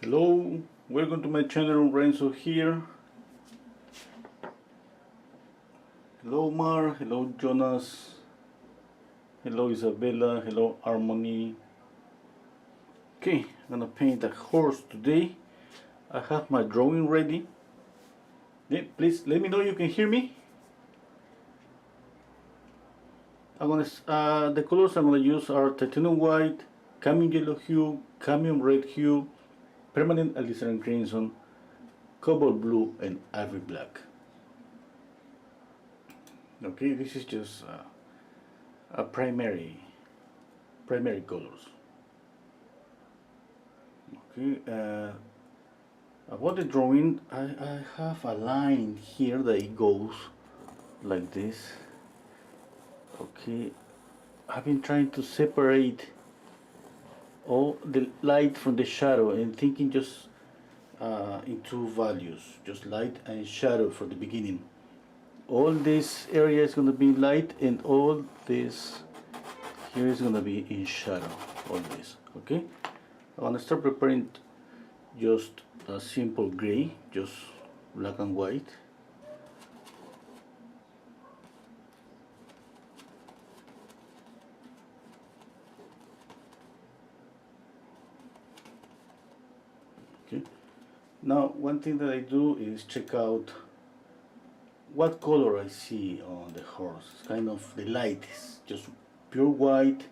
Hello, welcome to my channel. Renzo here. Hello Mar, hello Jonas, hello Isabella, hello Harmony. Okay, I'm gonna paint a horse today. I have my drawing ready. Yeah, please let me know you can hear me. The colors I'm gonna use are titanium white, cadmium yellow hue, cadmium red hue, permanent alizarin crimson, cobalt blue, and ivory black. Okay, this is just a primary colors. Okay, about the drawing, I have a line here that it goes like this. Okay, I've been trying to separate all the light from the shadow and thinking just in two values, just light and shadow for the beginning. All this area is going to be light and all this here is going to be in shadow. All this, okay. I'm going to start preparing just a simple gray, just black and white. Okay. Now one thing that I do is check out what color I see on the horse. It's kind of the light is just pure white.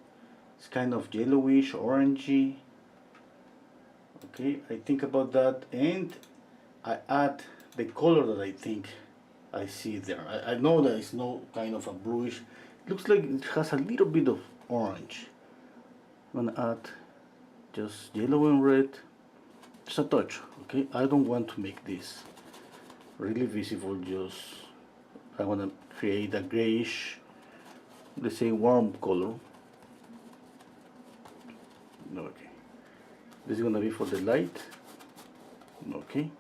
It's kind of yellowish, orangey. Okay, I think about that and I add the color that I think I see there. I know that it's no kind of a bluish. It looks like it has a little bit of orange. I'm gonna add just yellow and red. Just a touch, okay? I don't want to make this really visible, just I want to create a grayish, let's say warm color. Okay, this is gonna be for the light. Okay,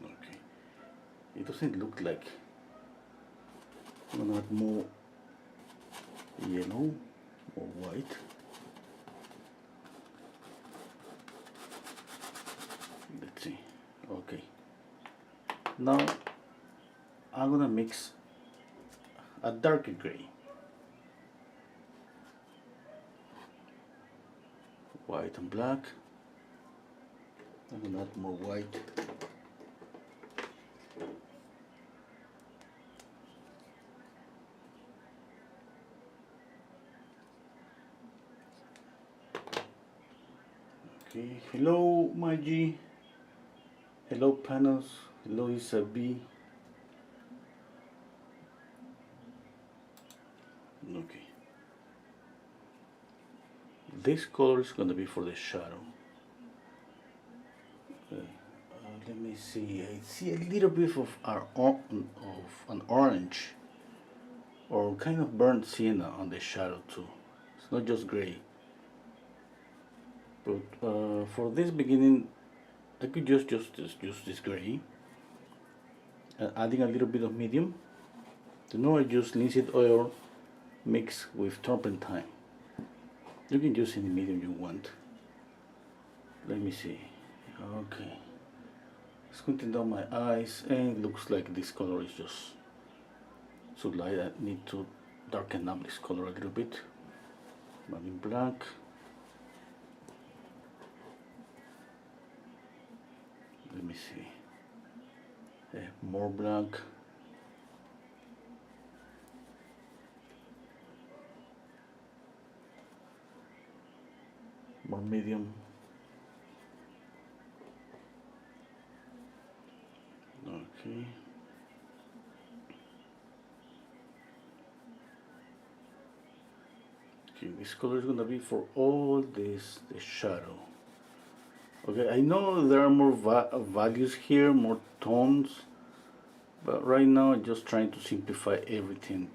okay, it doesn't look like. I'm gonna add more yellow, more white. Let's see. Okay, now I'm gonna mix a darker gray, white and black. I'm gonna add more white. Okay, hello Maggie. Hello Panos, hello Isabi. Okay. This color is going to be for the shadow. Okay. Let me see. I see a little bit of an orange or kind of burnt sienna on the shadow too. It's not just gray. But for this beginning, I could just use this gray, adding a little bit of medium. To know I use linseed oil mixed with turpentine. You can use any medium you want. Let me see. Okay. Squinting down my eyes and it looks like this color is just so light. I need to darken up this color a little bit. But in black. Let me see. More black. More medium. Okay. Okay, this color is gonna be for all this, the shadow. Okay, I know there are more values here, more tones, but right now I'm just trying to simplify everything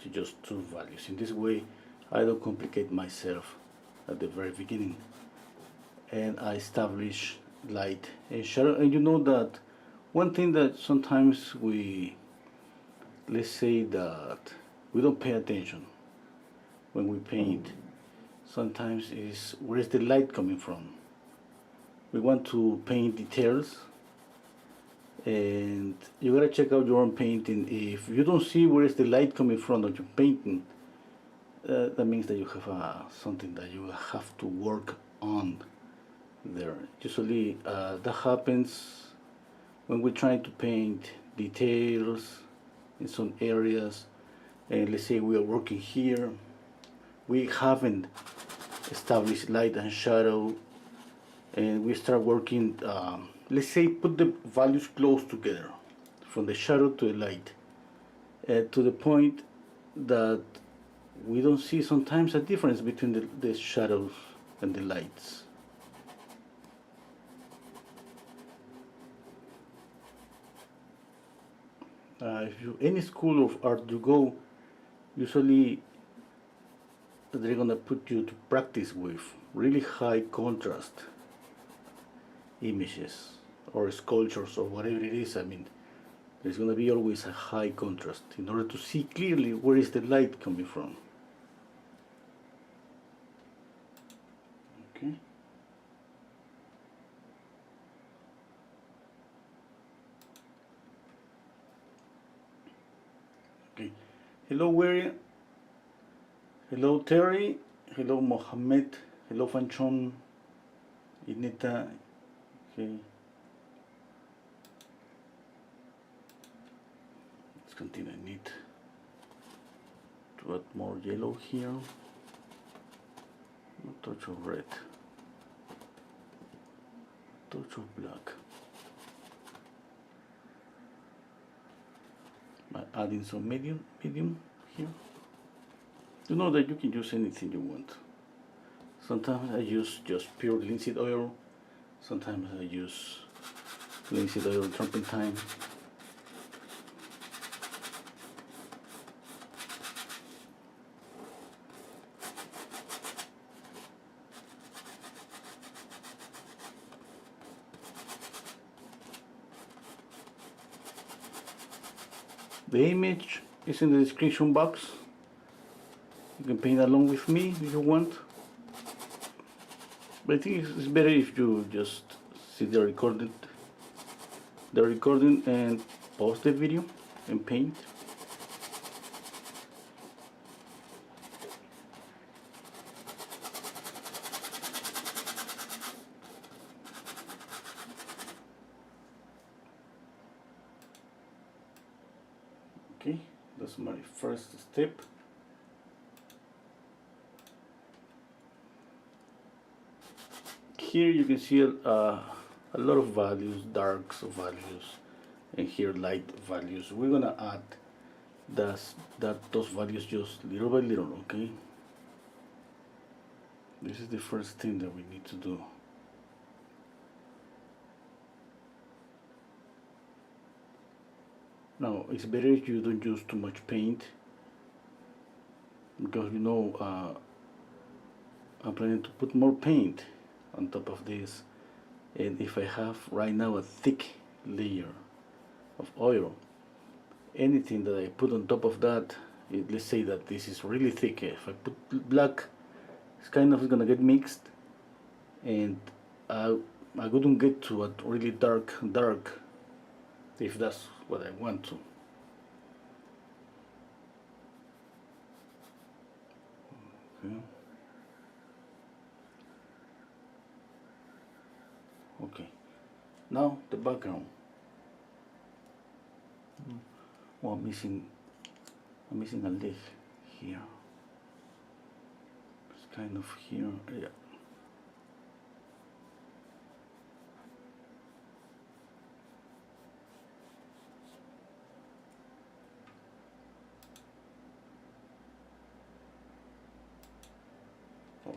to just two values. In this way, I don't complicate myself at the very beginning. And I establish light and shadow. And you know that one thing that sometimes let's say that we don't pay attention when we paint sometimes is where is the light coming from. We want to paint details, and you gotta check out your own painting. If you don't see where is the light coming from on your painting, that means that you have something that you have to work on there. Usually that happens when we're trying to paint details in some areas, and let's say we are working here, we haven't established light and shadow, and we start working, let's say put the values close together from the shadow to the light, to the point that we don't see sometimes a difference between the shadows and the lights. If you any school of art you go, usually they're gonna put you to practice with really high contrast images or sculptures or whatever it is. I mean, there's gonna be always a high contrast in order to see clearly where is the light coming from. Okay. Okay. Hello, Wary. Hello, Terry. Hello, Mohammed. Hello, Fanchon. Ineta. Okay. Let's continue. I need to add more yellow here. A touch of red. A touch of black. By adding some medium here. You know that you can use anything you want. Sometimes I use just pure linseed oil. Sometimes I use linseed oil turpentine. The image is in the description box. You can paint along with me if you want. But I think it's better if you just see the recording and pause the video and paint. Okay, that's my first step. Here you can see a lot of values, darks values, and here light values. We're gonna add those values just little by little, okay? This is the first thing that we need to do. Now, it's better if you don't use too much paint, because you know I'm planning to put more paint on top of this, and if I have right now a thick layer of oil, anything that I put on top of that, let's say that this is really thick, if I put black, it's kind of gonna get mixed, and I wouldn't get to a really dark if that's what I want to. Okay. Okay, now the background. Well, I'm missing a leaf here. It's kind of here, yeah.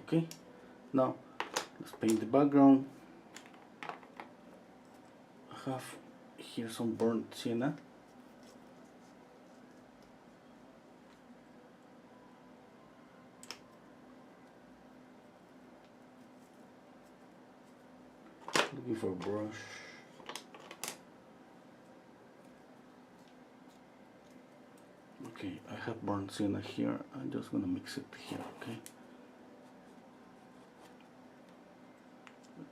Okay, now let's paint the background. I have here some burnt sienna. Looking for a brush. Okay, I have burnt sienna here. I'm just gonna mix it here, okay?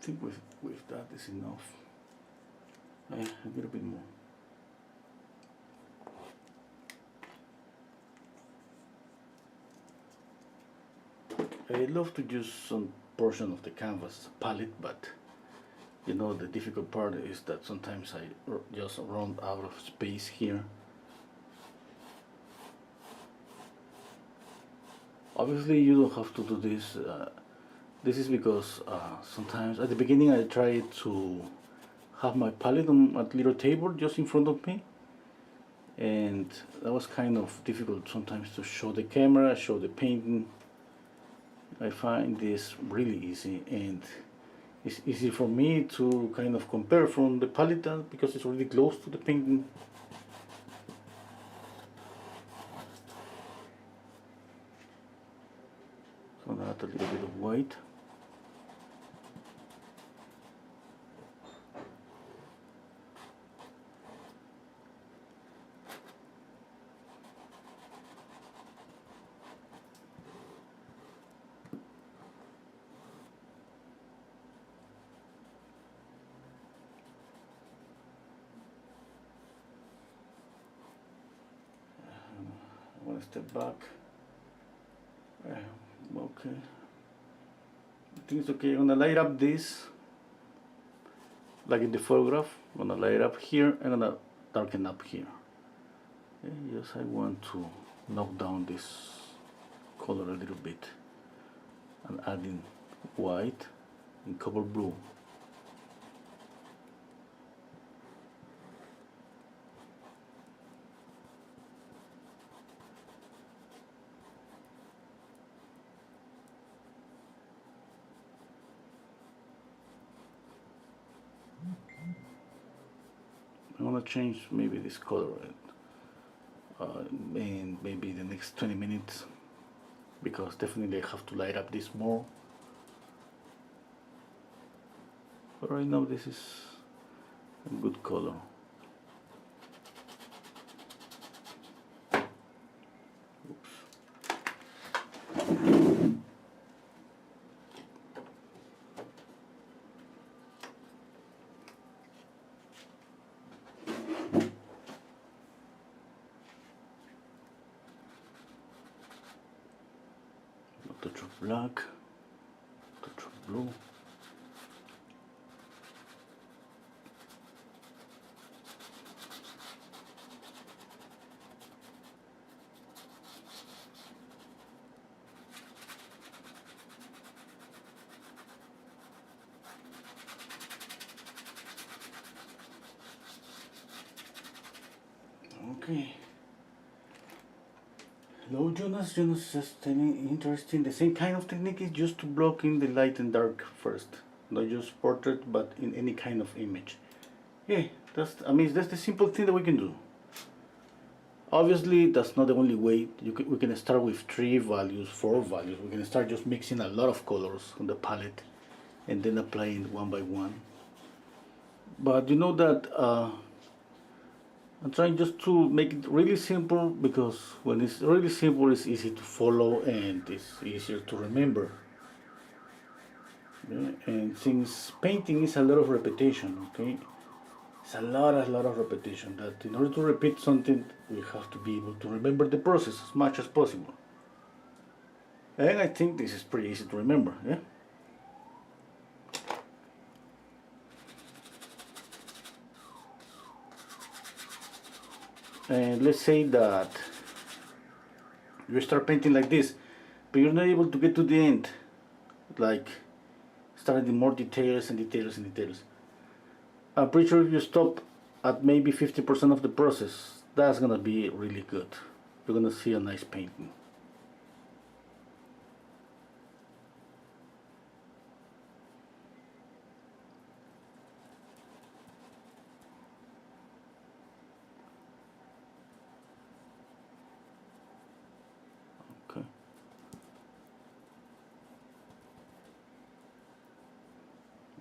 think with that is enough. A little bit more. I love to use some portion of the canvas as a palette, but you know the difficult part is that sometimes I just run out of space here. Obviously you don't have to do this. This is because sometimes at the beginning I try to have my palette on a little table just in front of me, and that was kind of difficult sometimes to show the camera, show the painting. I find this really easy, and it's easy for me to kind of compare from the palette because it's really close to the painting. So add a little bit of white. I want to step back. Okay. I think it's okay. I'm gonna light up this like in the photograph. I'm gonna light up here and I'm gonna darken up here. Okay, yes, I want to knock down this color a little bit and adding white and cobalt blue. I'm gonna change maybe this color in maybe the next 20 minutes because definitely I have to light up this more. But right now this is a good color. A touch of black, a touch of blue. Okay. Hello, Jonas. Jonas just telling interesting. The same kind of technique is just to block in the light and dark first, not just portrait, but in any kind of image. Yeah, that's the simple thing that we can do. Obviously, that's not the only way. We can start with 3 values, 4 values. We can start just mixing a lot of colors on the palette, and then applying one by one. But you know that. I'm trying just to make it really simple because when it's really simple, it's easy to follow and it's easier to remember. Okay? And since painting is a lot of repetition, okay, it's a lot of repetition. That in order to repeat something, we have to be able to remember the process as much as possible. And I think this is pretty easy to remember. Yeah. And let's say that you start painting like this, but you're not able to get to the end, like starting more details and details and details. I'm pretty sure if you stop at maybe 50% of the process, that's gonna be really good. You're gonna see a nice painting. Okay.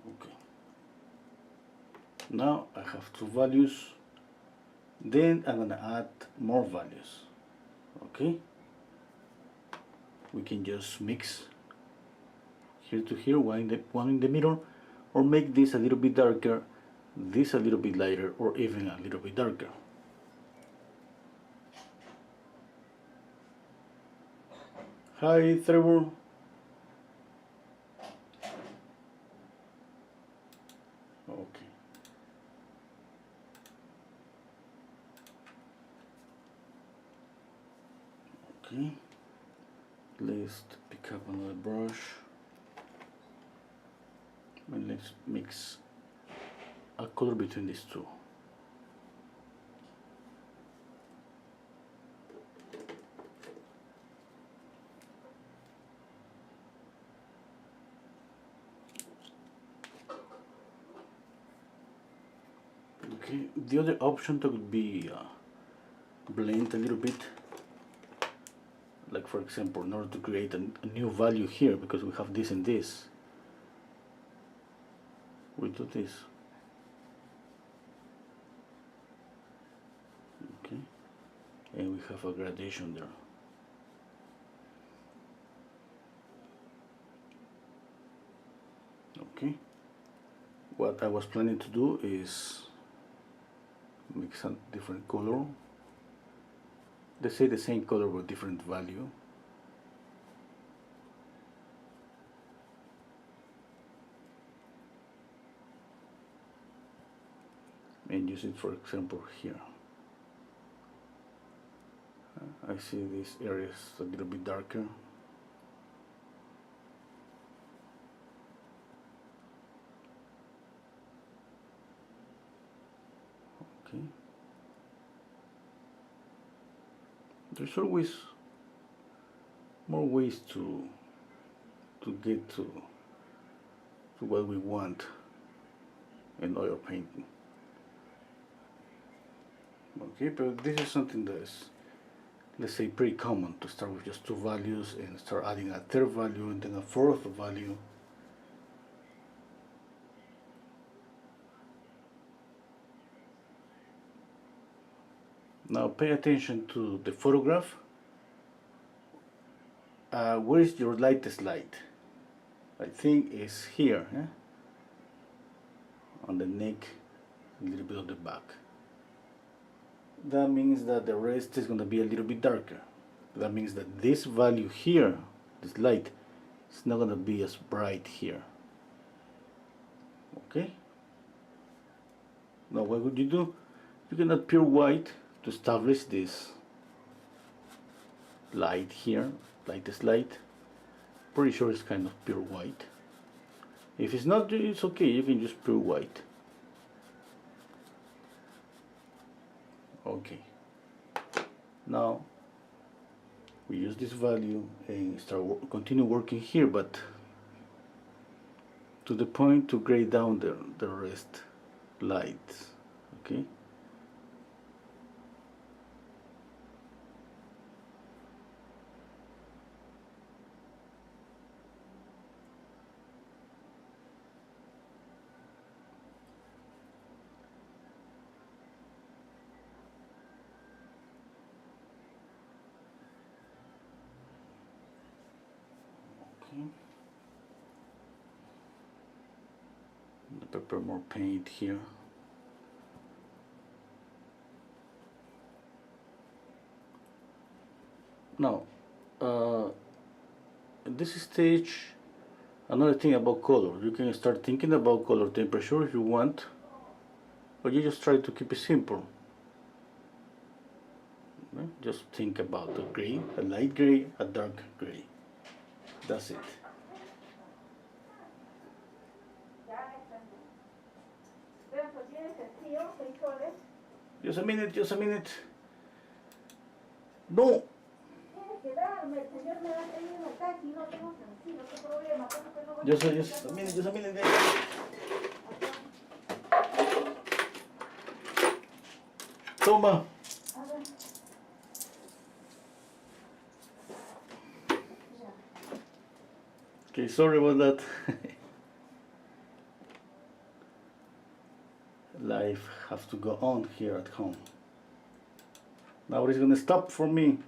Okay. Now I have 2 values. Then I'm gonna add more values. Okay. We can just mix here to here, one in the middle. or make this a little bit darker, this a little bit lighter, or even a little bit darker. Hi, Trevor. Okay. Okay. Let's pick up another brush and let's mix a color between these two. Okay, the other option could be blend a little bit, like for example, in order to create a new value here, because we have this and this, we do this. Okay, and we have a gradation there. Okay, what I was planning to do is mix a different color. Let's say the same color with different value. And use it, for example, here. I see these areas a little bit darker. Okay. There's always more ways to get to what we want in oil painting. Okay, but this is something that is, let's say, pretty common, to start with just two values and start adding a third value and then a fourth value. Now pay attention to the photograph. Where is your lightest light? I think it's here, on the neck, a little bit on the back. That means that the rest is going to be a little bit darker. That means that this value here, this light, is not going to be as bright here. Okay? Now what would you do? You can add pure white to establish this light here, lightest light. Pretty sure it's kind of pure white. If it's not, it's okay, you can use pure white. Okay. Now we use this value and continue working here, but to the point to grade down the rest lights. Okay. Pepper more paint here. Now, at this stage, another thing about color, you can start thinking about color temperature if you want, but you just try to keep it simple. Okay? Just think about a gray, a light gray, a dark gray. That's it. Just a minute, just a minute. No. Just a minute, just a minute. Toma. Okay, sorry about that. Life has to go on here at home. Now it's gonna stop for me.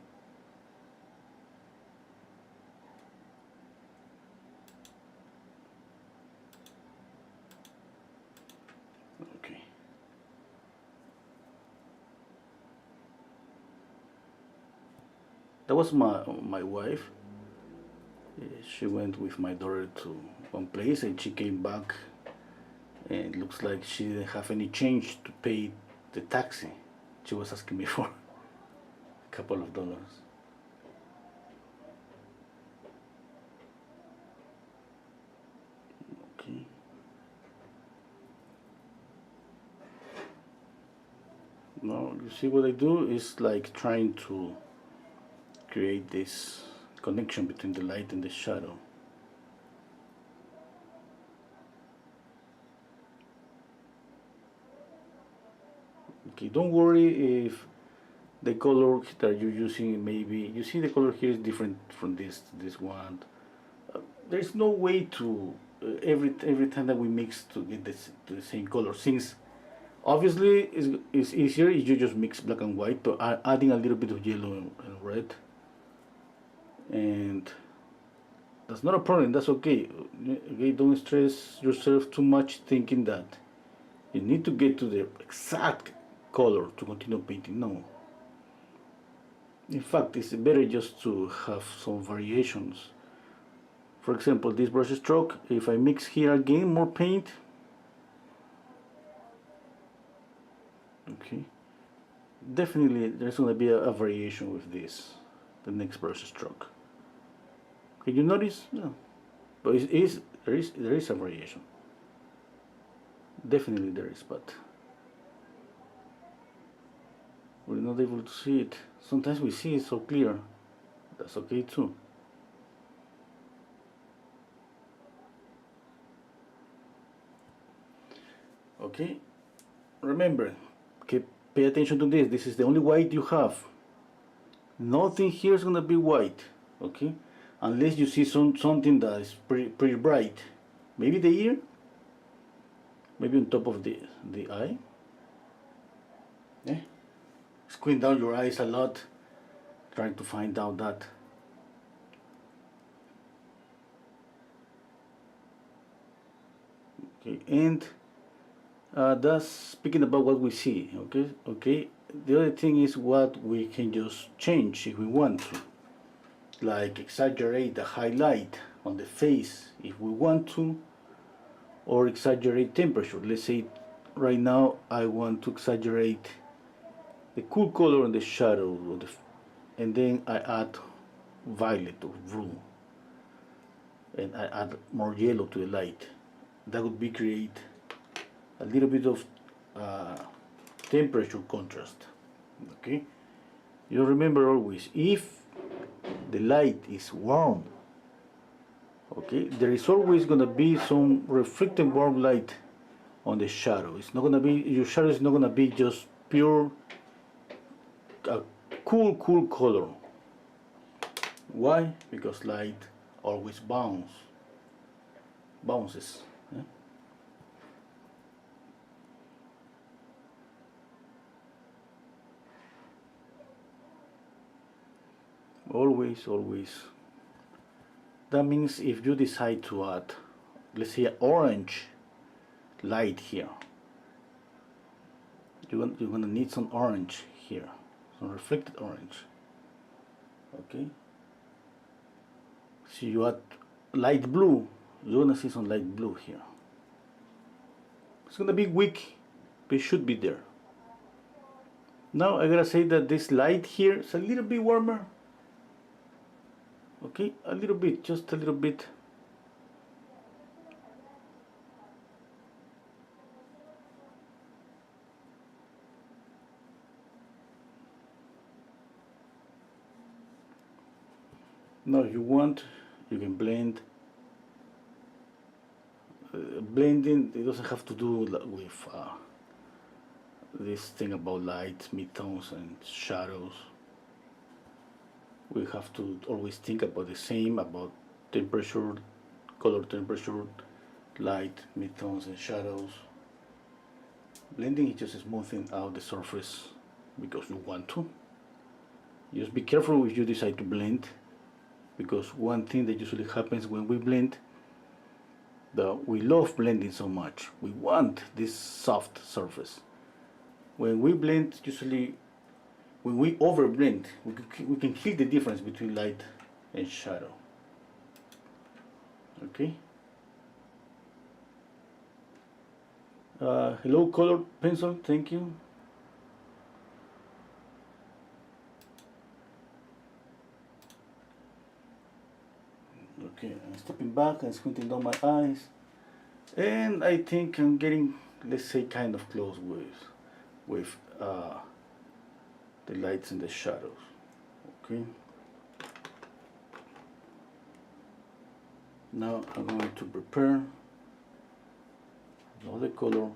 That was my wife. She went with my daughter to one place and she came back and it looks like she didn't have any change to pay the taxi. She was asking me for a couple of dollars. Okay. Now you see what I do is like trying to create this connection between the light and the shadow. Okay, don't worry if the color that you're using, maybe you see the color here is different from this one. There's no way to every time that we mix to get this to the same color, since obviously it's easier if you just mix black and white, but adding a little bit of yellow and red, and that's not a problem. That's okay. Okay, don't stress yourself too much thinking that you need to get to the exact color to continue painting. No. In fact, it's better just to have some variations. For example, this brush stroke, if I mix here again more paint, okay, definitely there's going to be a variation with this, the next brush stroke. Can you notice? No, but there is a variation. Definitely there is, but we're not able to see it. Sometimes we see it so clear. That's okay too. Okay, remember, pay attention to this. This is the only white you have. Nothing here is gonna be white, okay? Unless you see something that is pretty bright. Maybe the ear, maybe on top of the eye. Yeah. Squint down your eyes a lot, trying to find out that. Okay, and that's speaking about what we see. Okay. The other thing is what we can just change if we want to, like exaggerate the highlight on the face if we want to, or exaggerate temperature. Let's say right now I want to exaggerate the cool color on the shadow of and then I add violet or blue and I add more yellow to the light. That would be create a little bit of temperature contrast. Okay, you remember always, if the light is warm, okay, there is always going to be some reflected warm light on the shadow. It's not going to be, your shadow is not going to be just pure cool color. Why? Because light always bounces. Yeah? Always. That means if you decide to add, let's say, orange light here, you're gonna need some orange here, some reflected orange. Okay. So you add light blue, you're gonna see some light blue here. It's gonna be weak, but it should be there. Now I gotta say that this light here is a little bit warmer. Okay, a little bit, just a little bit. Now if you want, you can blend. Blending, it doesn't have to do with this thing about light, midtones and shadows. We have to always think about the same, about temperature, color temperature, light, midtones and shadows. Blending is just smoothing out the surface because you want to. Just be careful if you decide to blend, because one thing that usually happens when we blend, that we love blending so much. We want this soft surface. When we blend, usually when we overblend, we can kill the difference between light and shadow. Okay. Hello, color pencil. Thank you. Okay, I'm stepping back and squinting down my eyes, and I think I'm getting, let's say, kind of close with the lights and the shadows. Okay. Now I'm going to prepare another color.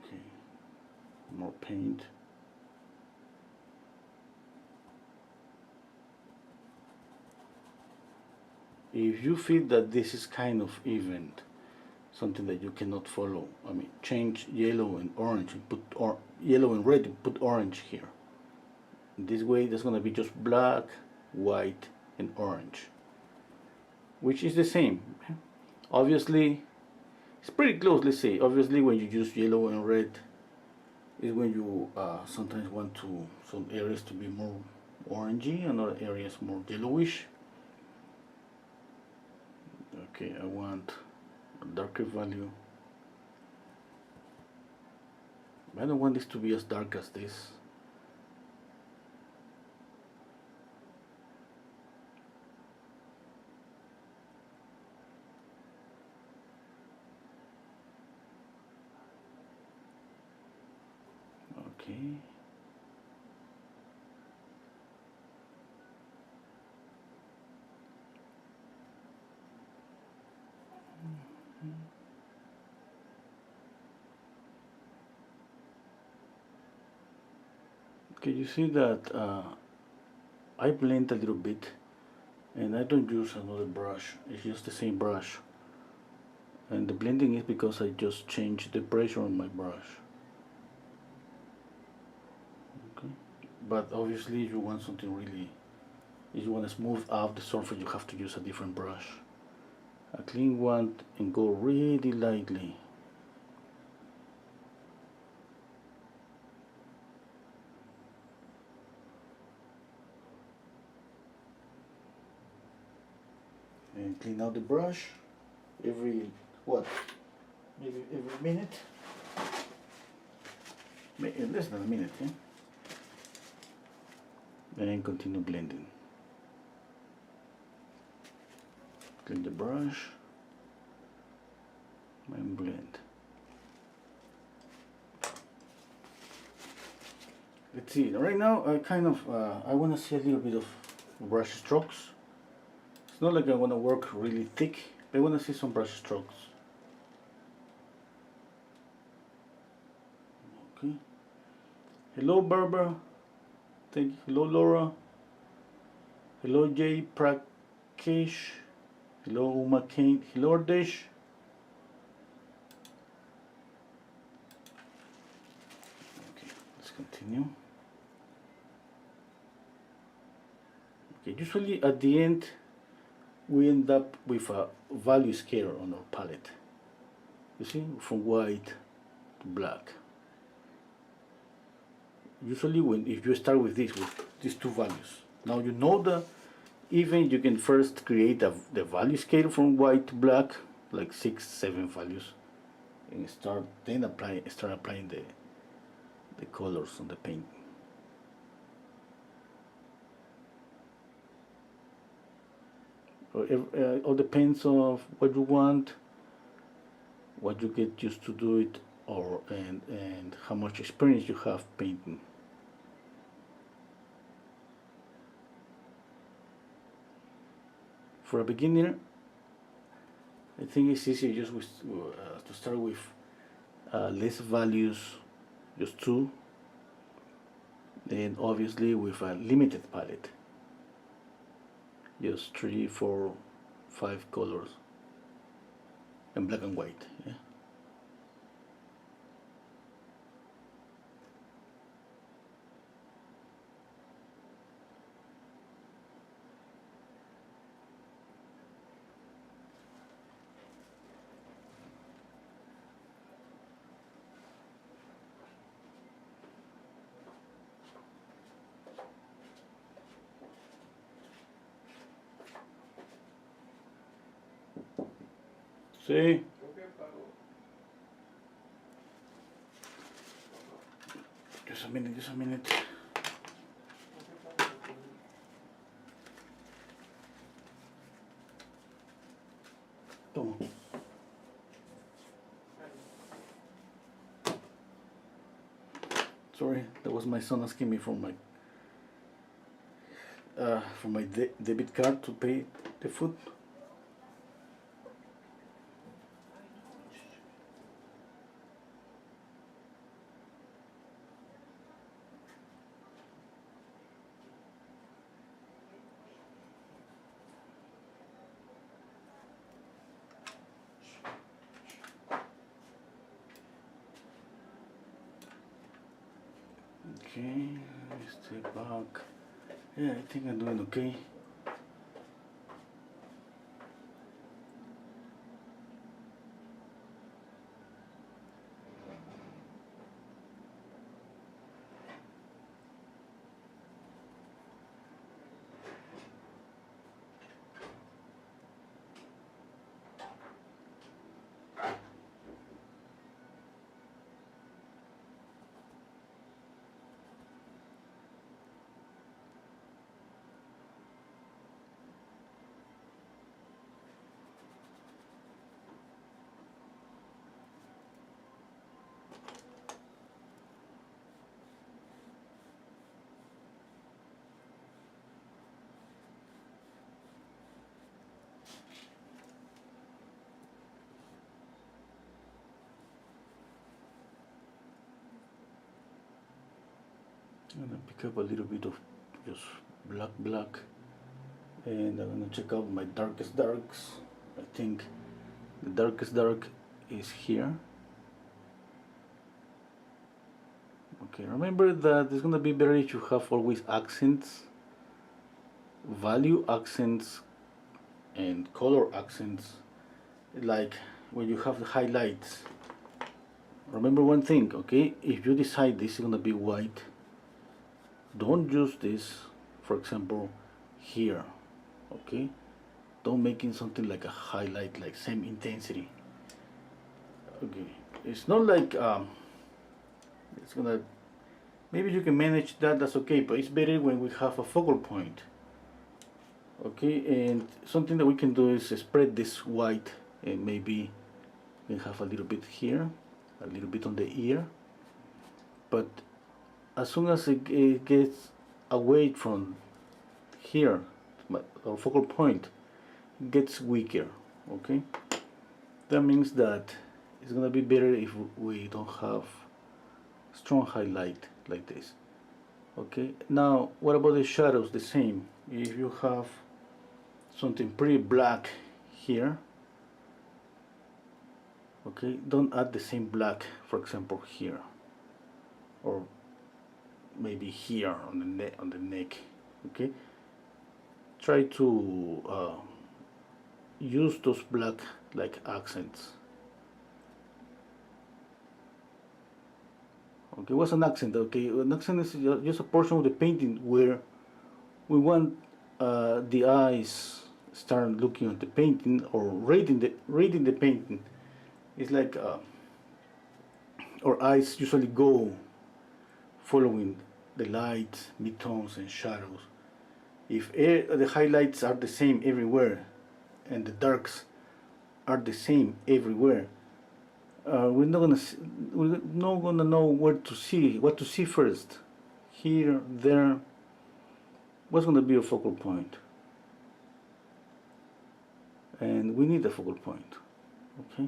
Okay, more paint. If you feel that this is kind of event, something that you cannot follow, I mean, change yellow and orange and put yellow and red and put orange here. This way, there's gonna be just black, white, and orange, which is the same. Obviously, it's pretty close. Let's say, obviously, when you use yellow and red, is when you sometimes want some areas to be more orangey and other areas more yellowish. Okay, I want a darker value. I don't want this to be as dark as this. Okay. Okay, you see that I blend a little bit, and I don't use another brush. It's just the same brush. And the blending is because I just changed the pressure on my brush. Okay. But obviously, if you want something really, if you want to smooth out the surface, you have to use a different brush. A clean one, and go really lightly. And clean out the brush every, what, maybe every minute, less than a minute, yeah? And continue blending. Clean the brush and blend. Let's see, right now I kind of, I want to see a little bit of brush strokes. It's not like I want to work really thick, but I want to see some brush strokes. Okay. Hello Barbara. Thank you. Hello Laura. Hello Jay Prakesh. Hello Uma Kane. Hello Ardesh. Okay, let's continue. Okay, usually at the end we end up with a value scale on our palette. You see, from white to black. Usually if you start with these two values, now you know that even you can first create the value scale from white to black, like 6-7 values, and start applying the colors on the paint. All depends on what you want, what you get used to do it, and how much experience you have painting. For a beginner, I think it's easier just to start with less values, just 2, and obviously with a limited palette, just 3, 4, 5 colors, and black and white. Yeah. Sí. Just a minute, just a minute. Toma. Sorry, that was my son asking me for my debit card to pay the food. Okay, step back. Yeah, I think I'm doing okay. I'm gonna pick up a little bit of just black, and I'm gonna check out my darkest darks. I think the darkest dark is here. Okay, remember that it's gonna be better if you have always accents, value accents, and color accents. Like when you have the highlights. Remember one thing, okay? If you decide this is gonna be white, don't use this, for example, here, okay? Don't make it something like a highlight, like same intensity. Okay, it's not like it's gonna. Maybe you can manage that. That's okay, but it's better when we have a focal point. Okay, and something that we can do is spread this white, and maybe we have a little bit here, a little bit on the ear, but as soon as it gets away from here, our focal point, it gets weaker. Okay, that means that it's gonna be better if we don't have strong highlight like this. Okay, now what about the shadows? The same. If you have something pretty black here, okay, don't add the same black, for example, here, or maybe here on the neck. Okay, try to use those black like accents. Okay, what's an accent? Okay, an accent is just a portion of the painting where we want the eyes start looking at the painting or reading the painting. It's like our eyes usually go following the lights, midtones, and shadows. If the highlights are the same everywhere and the darks are the same everywhere, we're not gonna know what to see first. Here, there, what's gonna be a focal point? And we need a focal point. Okay.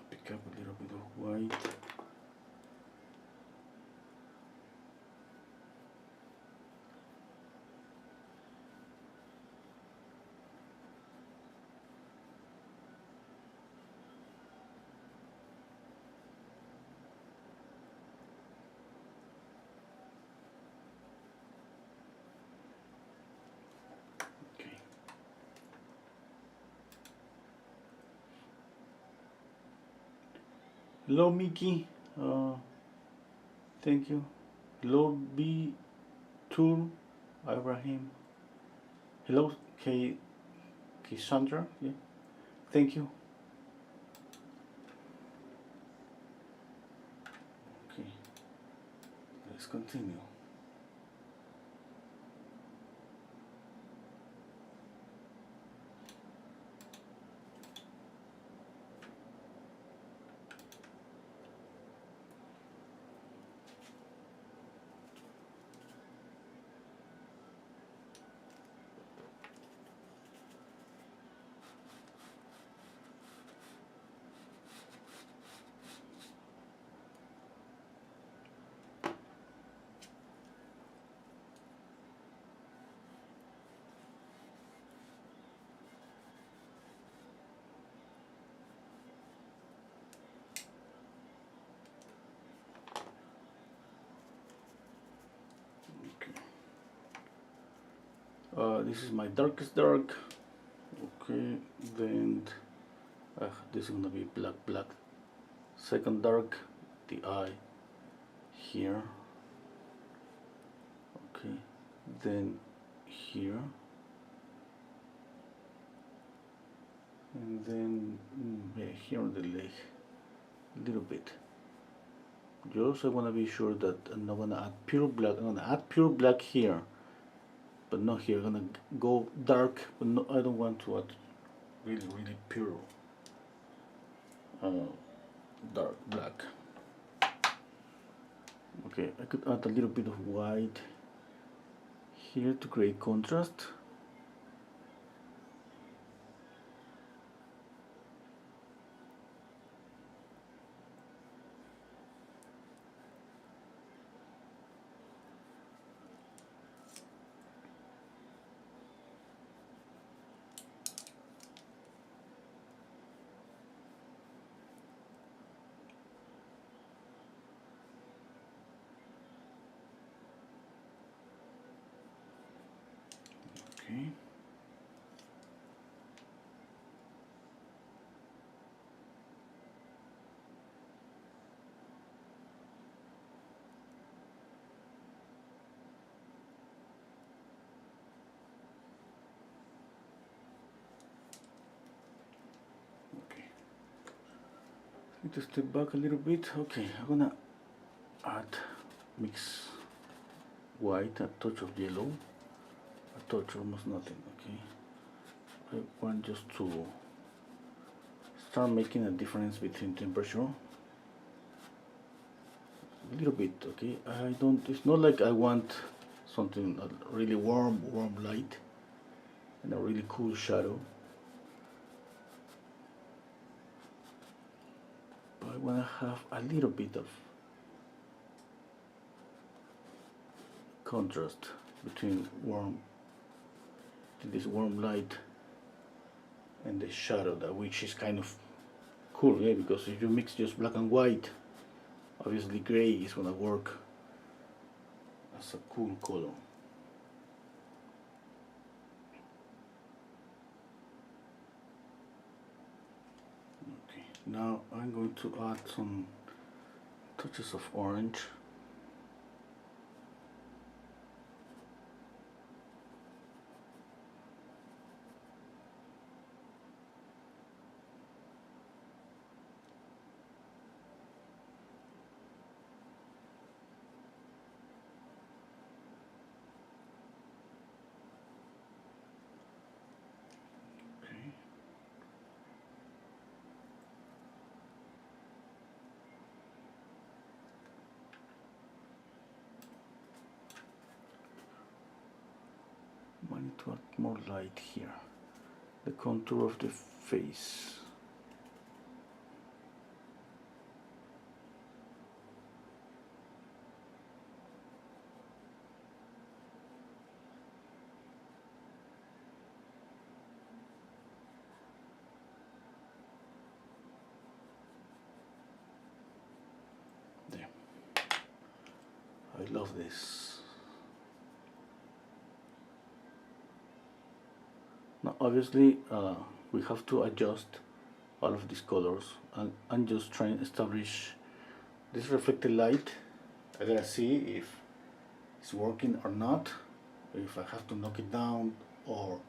Pick up a little bit of white. Hello, Mickey. Thank you. Hello, B. Tour. Ibrahim. Hello, K. Cassandra. Yeah. Thank you. Okay. Let's continue. Okay. This is my darkest dark. Okay. Then this is gonna be black, black. Second dark, the eye here. Okay. Then here. And then yeah, here on the leg, a little bit. Just I want to be sure that I'm not gonna add pure black. I'm gonna add pure black here, but not here. I'm gonna go dark, but no, I don't want to add really, really pure uh, dark black. Okay, I could add a little bit of white here to create contrast. Okay. Okay. Need to step back a little bit. Okay, I'm gonna add mix white, a touch of yellow, a touch almost nothing. Okay. I want just to start making a difference between temperature a little bit. Okay, I don't, it's not like I want something really warm light and a really cool shadow, but I want to have a little bit of contrast between this warm light and the shadow, that which is kind of cool. Yeah, because if you mix just black and white, obviously gray is gonna work as a cool color. Okay, now I'm going to add some touches of orange. Okay. I need to add more light here. The contour of the face. There. I love this. Now obviously we have to adjust all of these colors, and I'm just trying to establish this reflected light. I gotta see if it's working or not, if I have to knock it down or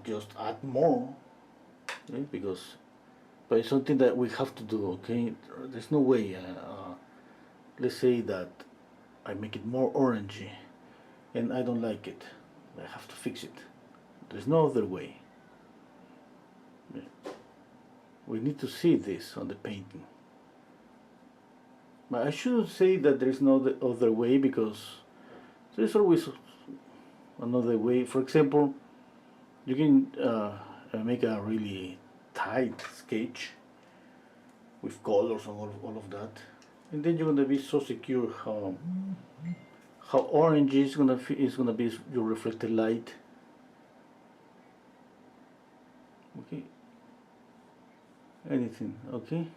just add more, okay? Because but it's something that we have to do, okay? There's no way, let's say that I make it more orangey and I don't like it, I have to fix it. There's no other way. We need to see this on the painting. But I shouldn't say that there's no other way, because there's always another way. For example, you can make a really tight sketch with colors and all of that, and then you're gonna be so secure how orange is gonna be your reflected light. Okay, anything, okay,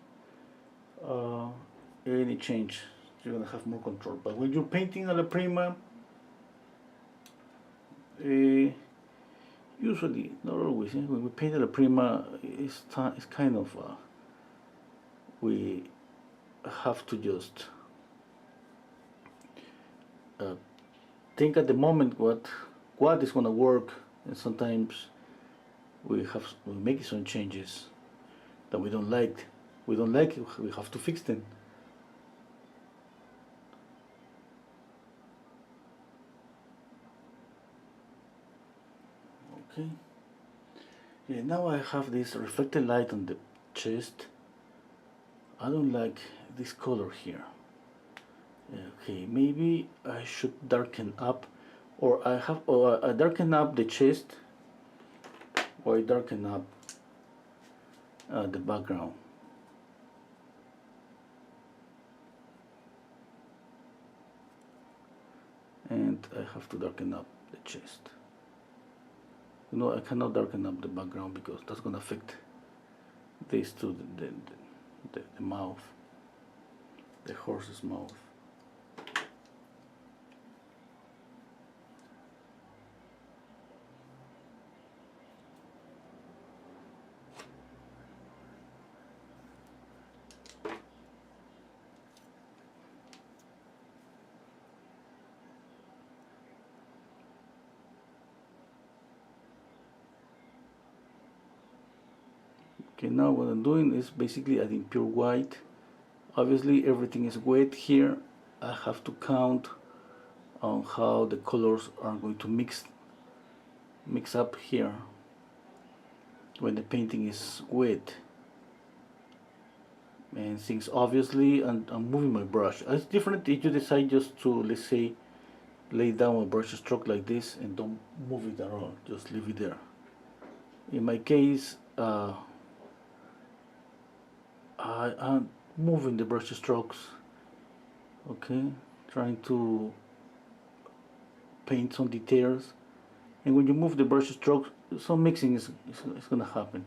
any change, you're gonna have more control. But when you're painting a la prima, usually, not always, when we paint a la prima, it's kind of we have to just think at the moment what is gonna work, and sometimes we make some changes that we don't like. We have to fix them. Okay. Yeah, now I have this reflected light on the chest. I don't like this color here. Okay, maybe I should darken up, or I darken up the chest, or I darken up the background. And I have to darken up the chest. You know, I cannot darken up the background because that's gonna affect this to the mouth, the horse's mouth. Okay, now what I'm doing is basically adding pure white. Obviously everything is wet here. I have to count on how the colors are going to mix up here when the painting is wet. And things, obviously, and I'm moving my brush. It's different if you decide just to, let's say, lay down a brush stroke like this and don't move it at all, just leave it there. In my case, I'm moving the brush strokes, okay, trying to paint some details, and when you move the brush strokes, some mixing is gonna happen,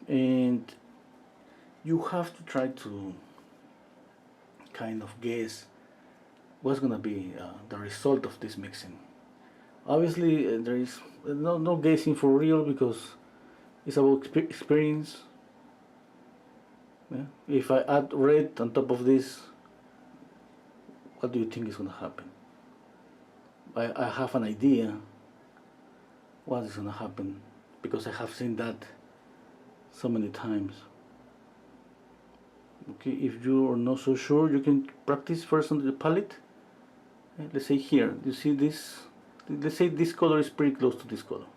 and you have to try to kind of guess what's gonna be the result of this mixing. Obviously, there is no guessing for real, because it's about experience. Yeah? If I add red on top of this, what do you think is going to happen? I have an idea what is going to happen, because I have seen that so many times. Okay, if you are not so sure, you can practice first on the palette. Let's say here, you see this? Let's say this color is pretty close to this color.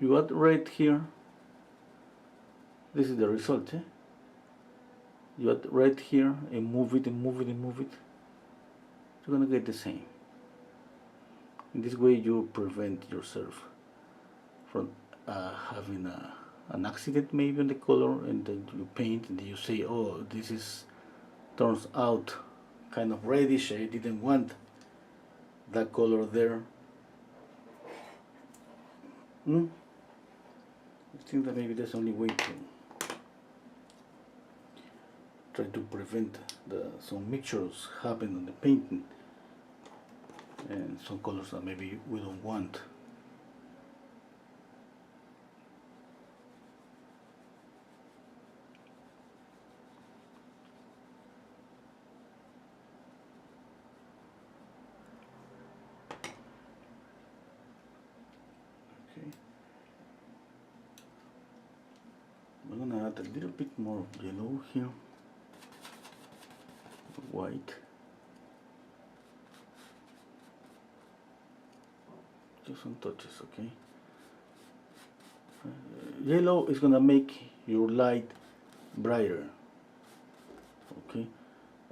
You add red here. This is the result. You add red here and move it and move it and move it. You're gonna get the same. In this way, you prevent yourself from having an accident maybe on the color, and then you paint and then you say, oh, this is turns out kind of reddish. I didn't want that color there. I think that maybe that's the only way to try to prevent some mixtures happen on the painting, and some colors that maybe we don't want. gonna add a little bit more yellow here, white, just some touches, okay? Yellow is gonna make your light brighter, okay?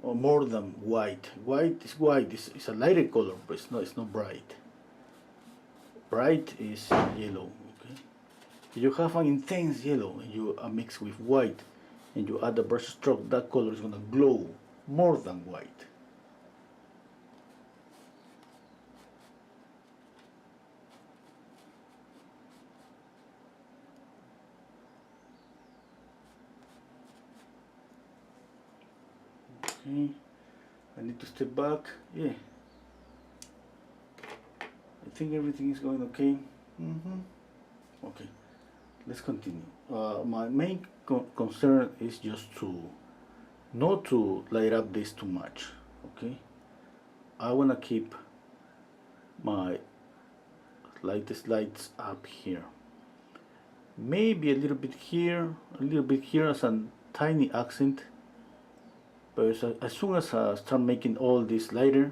Or more than white. White is white, it's a lighter color, but it's not bright. Bright is yellow, okay? If you have an intense yellow and you mix with white and you add a brush stroke, that color is gonna glow more than white. Okay, I need to step back. Yeah, I think everything is going okay. Okay, let's continue. My main concern is just not to light up this too much. Okay, I want to keep my lightest lights up here. Maybe a little bit here as a tiny accent. But as soon as I start making all this lighter,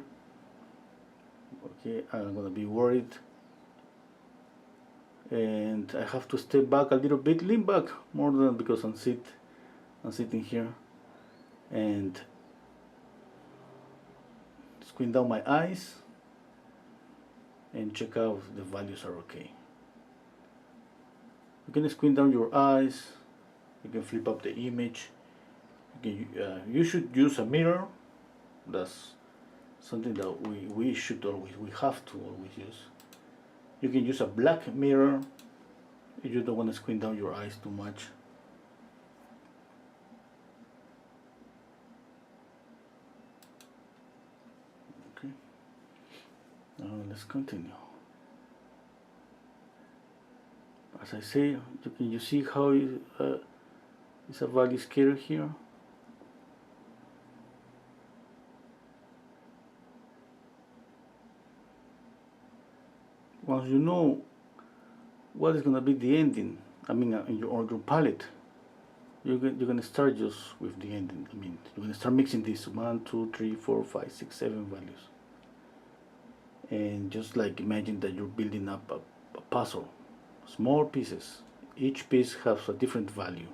okay, I'm gonna be worried, and I have to step back a little bit, lean back more than because I'm sitting here, and squint down my eyes and check out if the values are okay. You can squint down your eyes, you can flip up the image. You should use a mirror. That's something that we have to always use. You can use a black mirror if you don't want to squint down your eyes too much. Okay, now let's continue. As I say, you see how it's a value scaler here. Once you know what is going to be the ending, on your palette, you're going to start just with the ending. You're going to start mixing these 1, 2, 3, 4, 5, 6, 7 values. And just like imagine that you're building up a puzzle, small pieces. Each piece has a different value.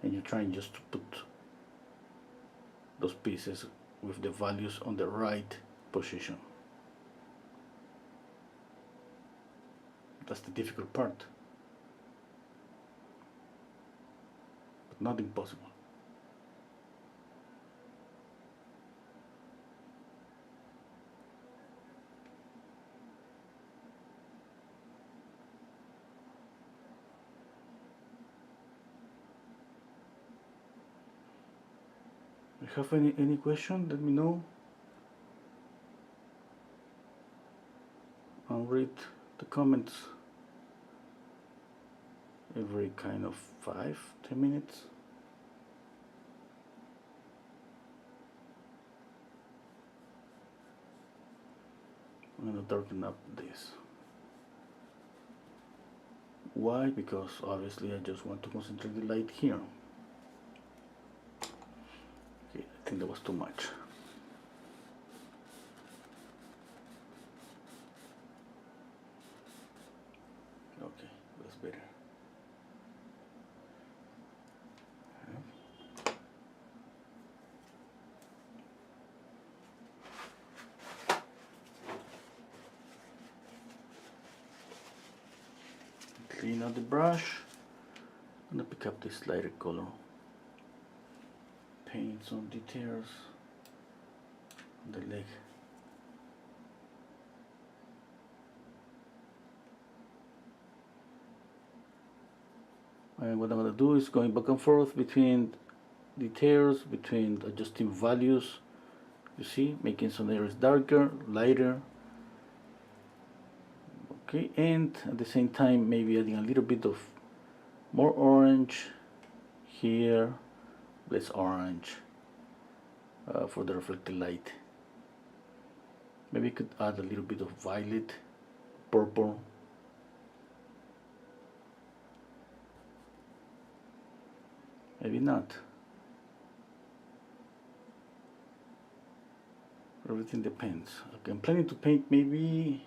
And you're trying just to put those pieces with the values on the right position. That's the difficult part, but not impossible. If you have any question, let me know. I'll read the comments every kind of 5-10 minutes. I'm going to darken up this. Why? Because obviously I just want to concentrate the light here. Okay, I think that was too much. Okay, that's better. Clean out the brush. I'm gonna pick up this lighter color. Paint some details on the leg. And what I'm gonna do is going back and forth between details, between adjusting values. You see, making some areas darker, lighter. Okay, and at the same time maybe adding a little bit of more orange here, less orange for the reflected light. Maybe you could add a little bit of violet, purple. maybe not. Everything depends. Okay, I'm planning to paint maybe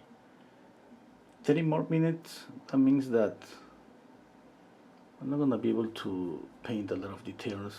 30 more minutes. That means that I'm not gonna be able to paint a lot of details.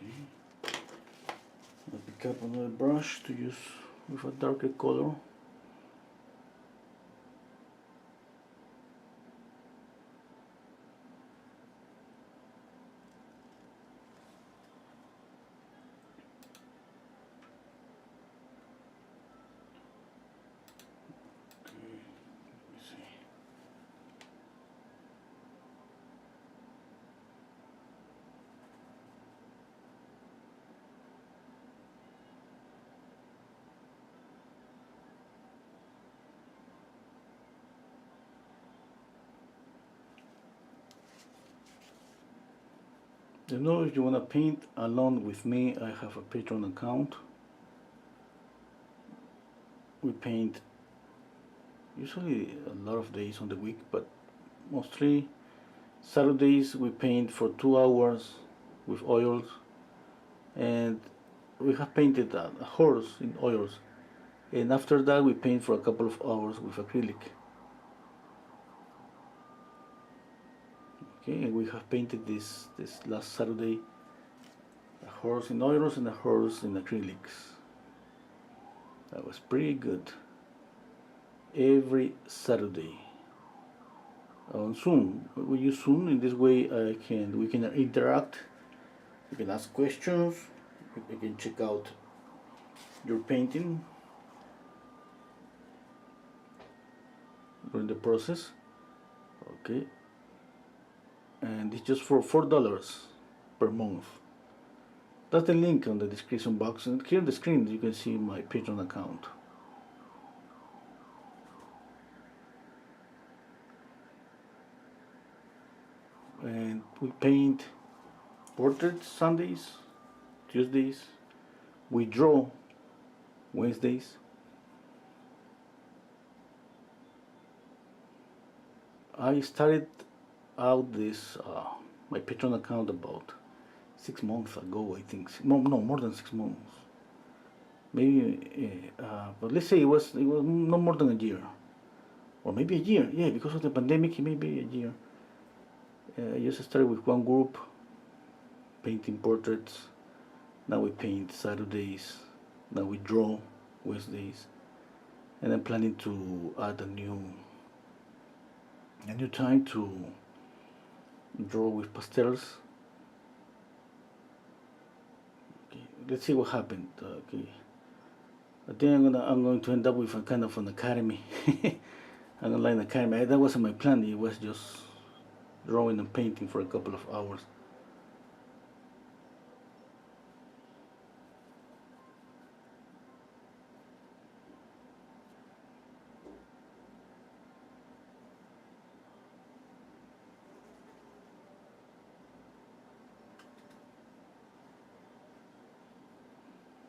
Okay. I'll pick up another brush to use with a darker color. You know, if you want to paint along with me, I have a Patreon account. We paint usually a lot of days on the week, but mostly Saturdays we paint for 2 hours with oils, and we have painted a horse in oils, and after that we paint for a couple of hours with acrylic. Okay, and we have painted this last Saturday a horse in oils and a horse in acrylics. That was pretty good. Every Saturday on Zoom. We use Zoom in this way. We can interact. You can ask questions. You can check out your painting during the process. Okay, and it's just for $4 per month. That's the link on the description box, and here on the screen you can see my Patreon account. And we paint portraits Sundays, Tuesdays. We draw Wednesdays. I started out this my Patreon account about 6 months ago, I think. No, more than 6 months. Maybe, but let's say it was no more than a year, or maybe a year. Yeah, because of the pandemic, maybe a year. I just started with one group, painting portraits. Now we paint Saturdays. Now we draw Wednesdays, and I'm planning to add a new time to draw with pastels. Okay, let's see what happened. Okay, I think I'm going to end up with a kind of an academy, an online academy. That wasn't my plan. It was just drawing and painting for a couple of hours.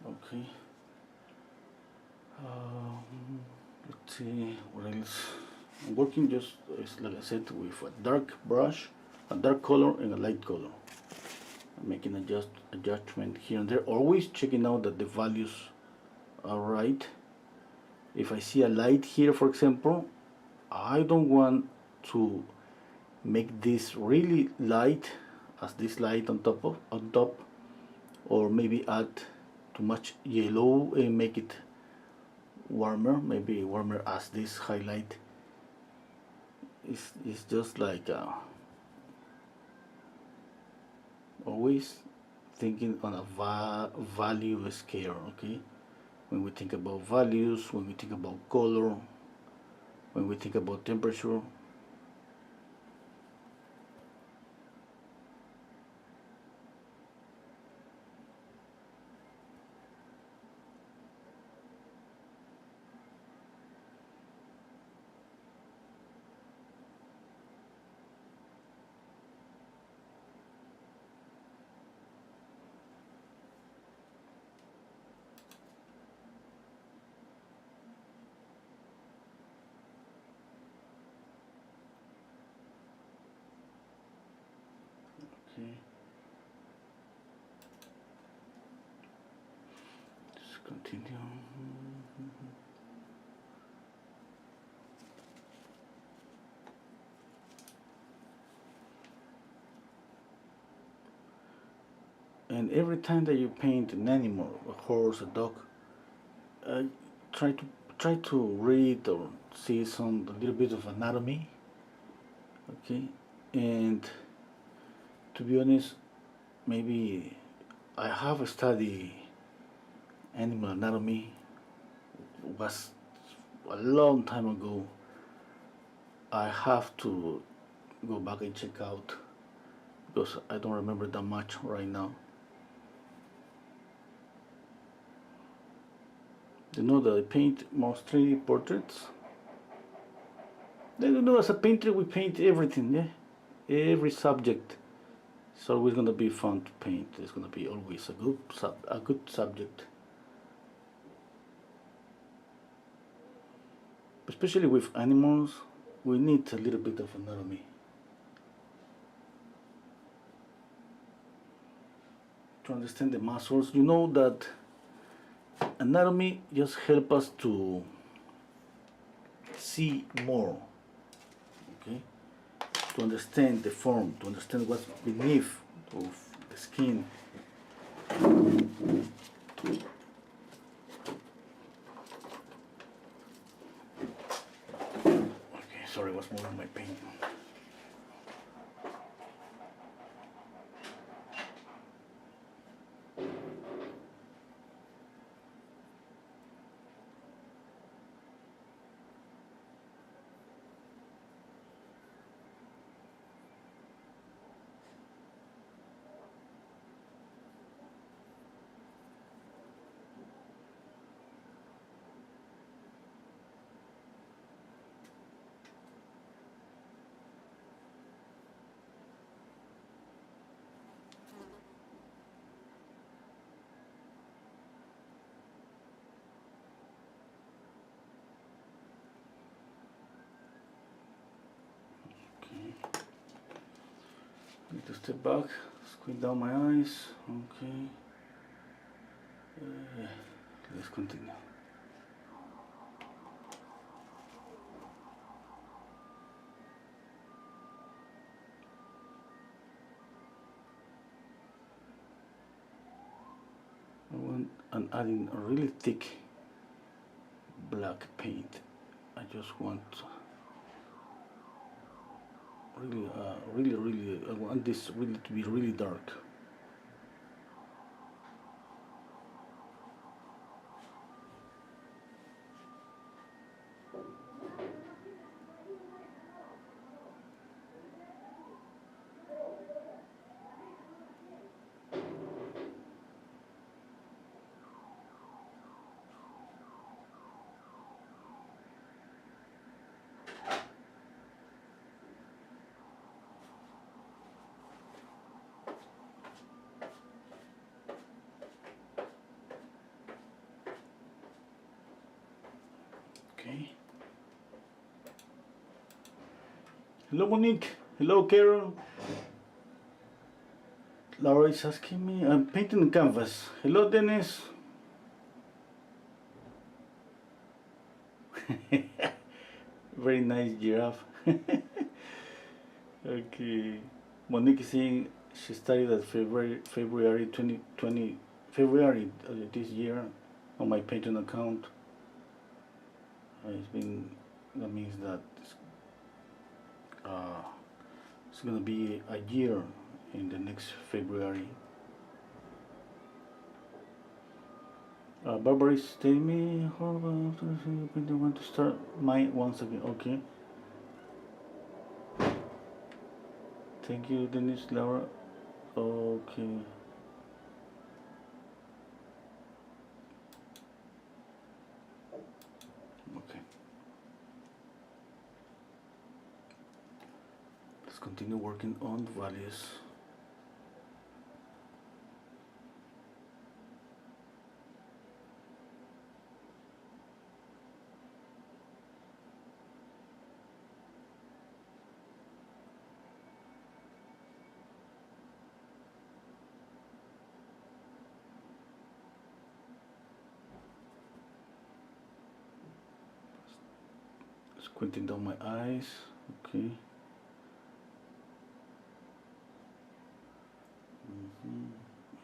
Okay. Let's see what else. I'm working just, like I said, with a dark brush, a dark color and a light color. I'm making a judgment here and there, always checking out that the values are right. If I see a light here, for example, I don't want to make this really light as this light on top, or maybe add too much yellow and make it warmer, maybe warmer as this highlight. It's just like always thinking on a value scale. Okay, when we think about values, when we think about color, when we think about temperature. Okay. Let's continue. And every time that you paint an animal, a horse, a dog, uh, try to try to read or see some a little bit of anatomy. Okay, and to be honest, maybe I have studied animal anatomy. Was a long time ago. I have to go back and check out because I don't remember that much right now. You know that I paint mostly portraits. Then you know, as a painter, we paint everything, yeah, every subject. It's always gonna be fun to paint. It's gonna be always a good subject, especially with animals. We need a little bit of anatomy to understand the muscles. You know that anatomy just help us to see more, okay? To understand the form, to understand what's beneath of the skin. Okay, sorry, I was moving my paint. Okay. Need to step back, squint down my eyes. Okay. Let's continue. I'm adding a really thick black paint. I just want really, I want this really to be really dark. Okay. Hello, Monique. Hello, Carol. Laura is asking me. I'm painting canvas. Hello, Dennis. Very nice giraffe. Okay. Monique is saying she started at February 2020, February this year on my Patreon account. It's been, that means that uh, it's gonna be a year in the next February. Barbara is telling me, I want to start mine once again. Okay. Thank you, Denise, Laura. Okay. Okay. Let's continue working on the values. Squinting down my eyes. Okay.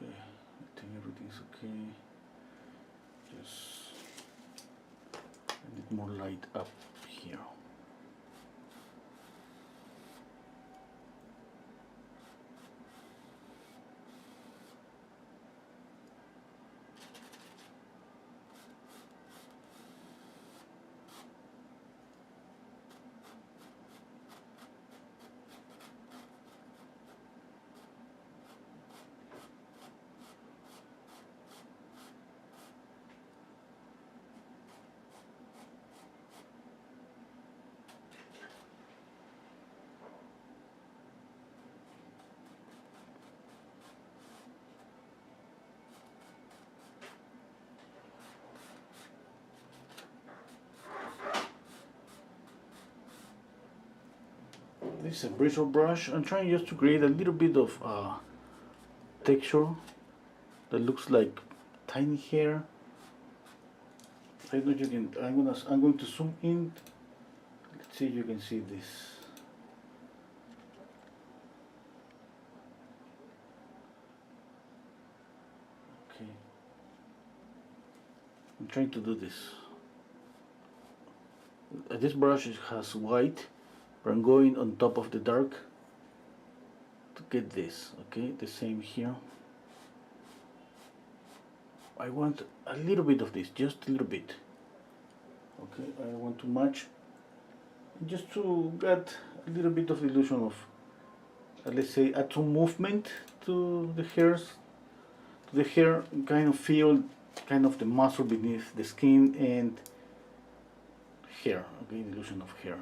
Yeah, I think everything's okay. Just I need more light up here. This is a bristle brush. I'm trying just to create a little bit of texture that looks like tiny hair. I know you can. I'm going to zoom in. Let's see if you can see this. Okay. I'm trying to do this. This brush has white, but I'm going on top of the dark to get this. Okay, the same here. I want a little bit of this, just a little bit. Okay, I want to match, just to get a little bit of illusion of, let's say, add some movement to the hairs, to the hair, kind of feel kind of the muscle beneath the skin and hair. Okay, illusion of hair.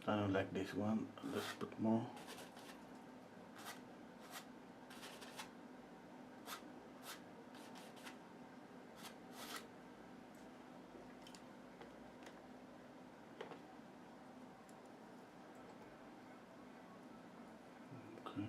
I don't like this one. Let's put more. Okay.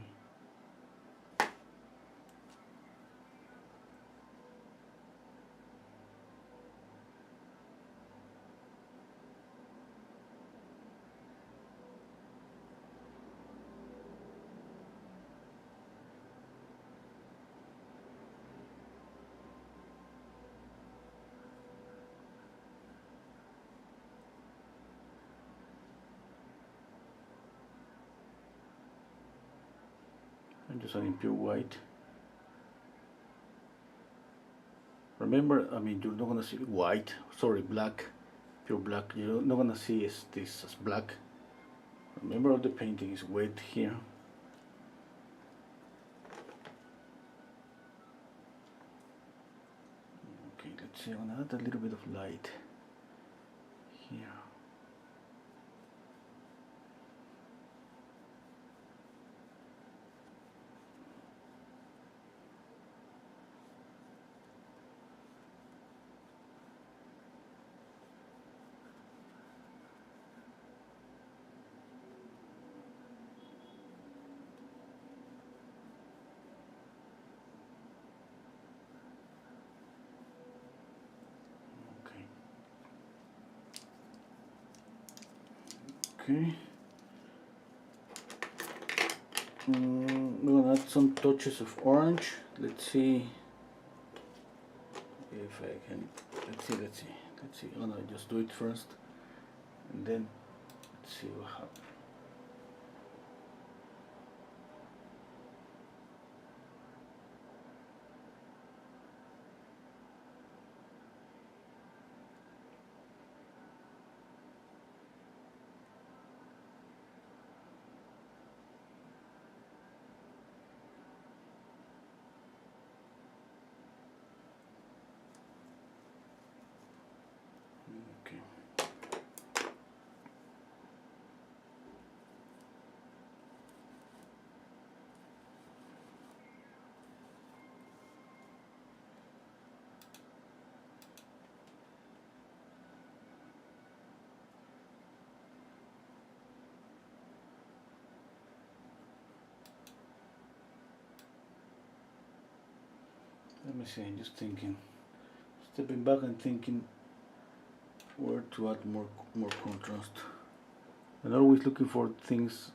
I'm just adding pure white. Remember, I mean, you're not gonna see white, sorry, black, pure black. You're not gonna see this as black. Remember, all the painting is wet here. Okay, let's see, I'm gonna add a little bit of light here. Okay. We're gonna add some touches of orange. Let's see if I can. Let's see. I'm gonna just do it first, and then let's see what happens. Okay. Let me see. I'm just thinking, stepping back and thinking where to add more contrast. And always looking for things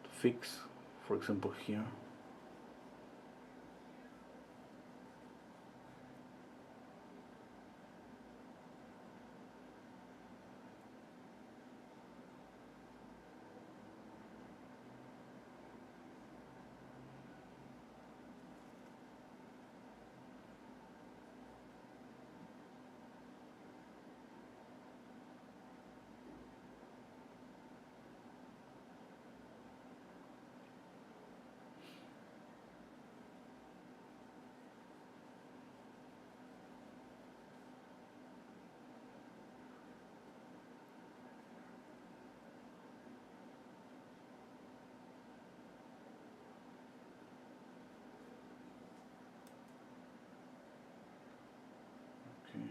to fix. For example, here. Okay.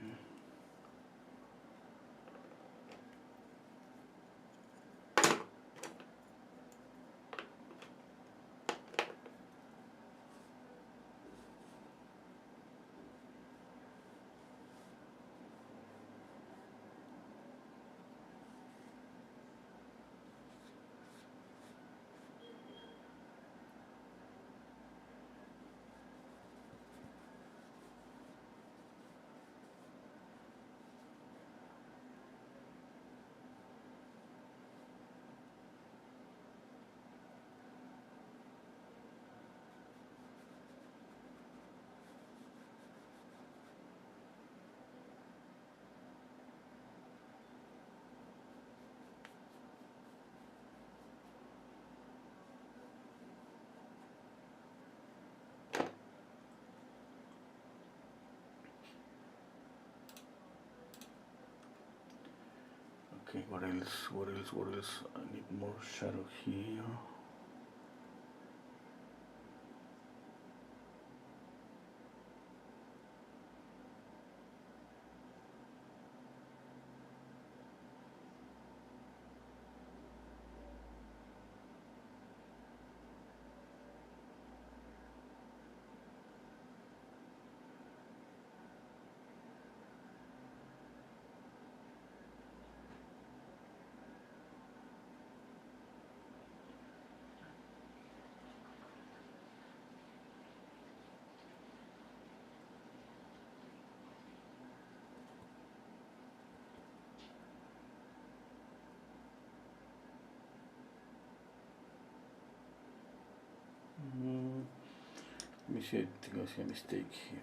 Okay, what else? I need more shadow here. Mm, let me see, I think I see a mistake here.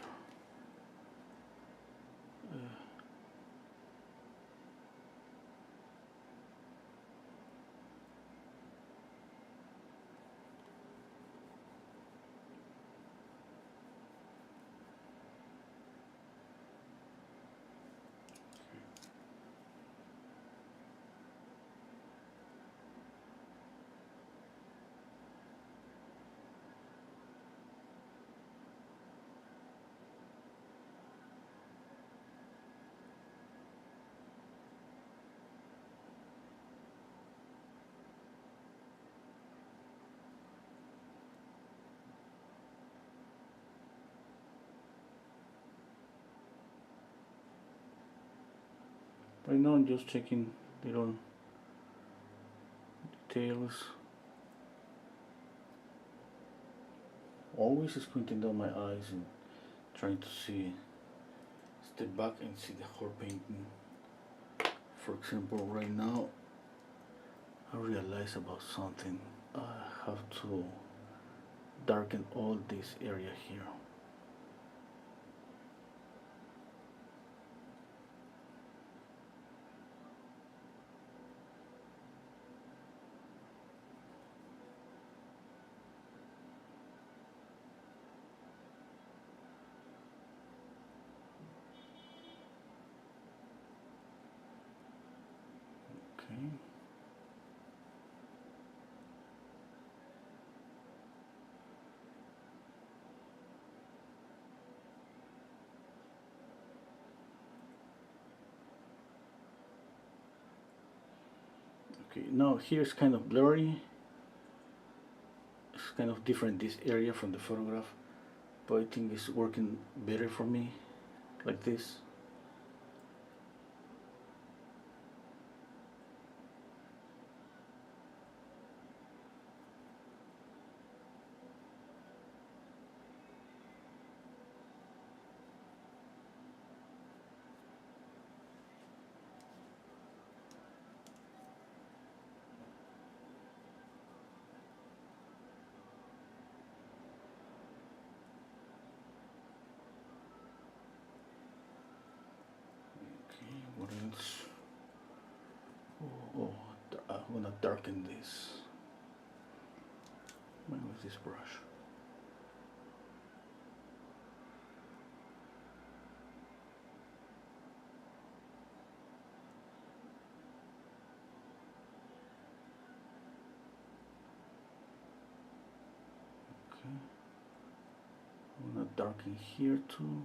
Right now I'm just checking they don't details. Always squinting down my eyes and trying to see, step back and see the whole painting. For example, right now I realize about something. I have to darken all this area here. Okay. Okay, now here's kind of blurry. It's kind of different, this area, from the photograph, but I think it's working better for me like this. Okay, what else? Oh, I'm gonna darken this. Where was this brush? Okay, I'm gonna darken here too.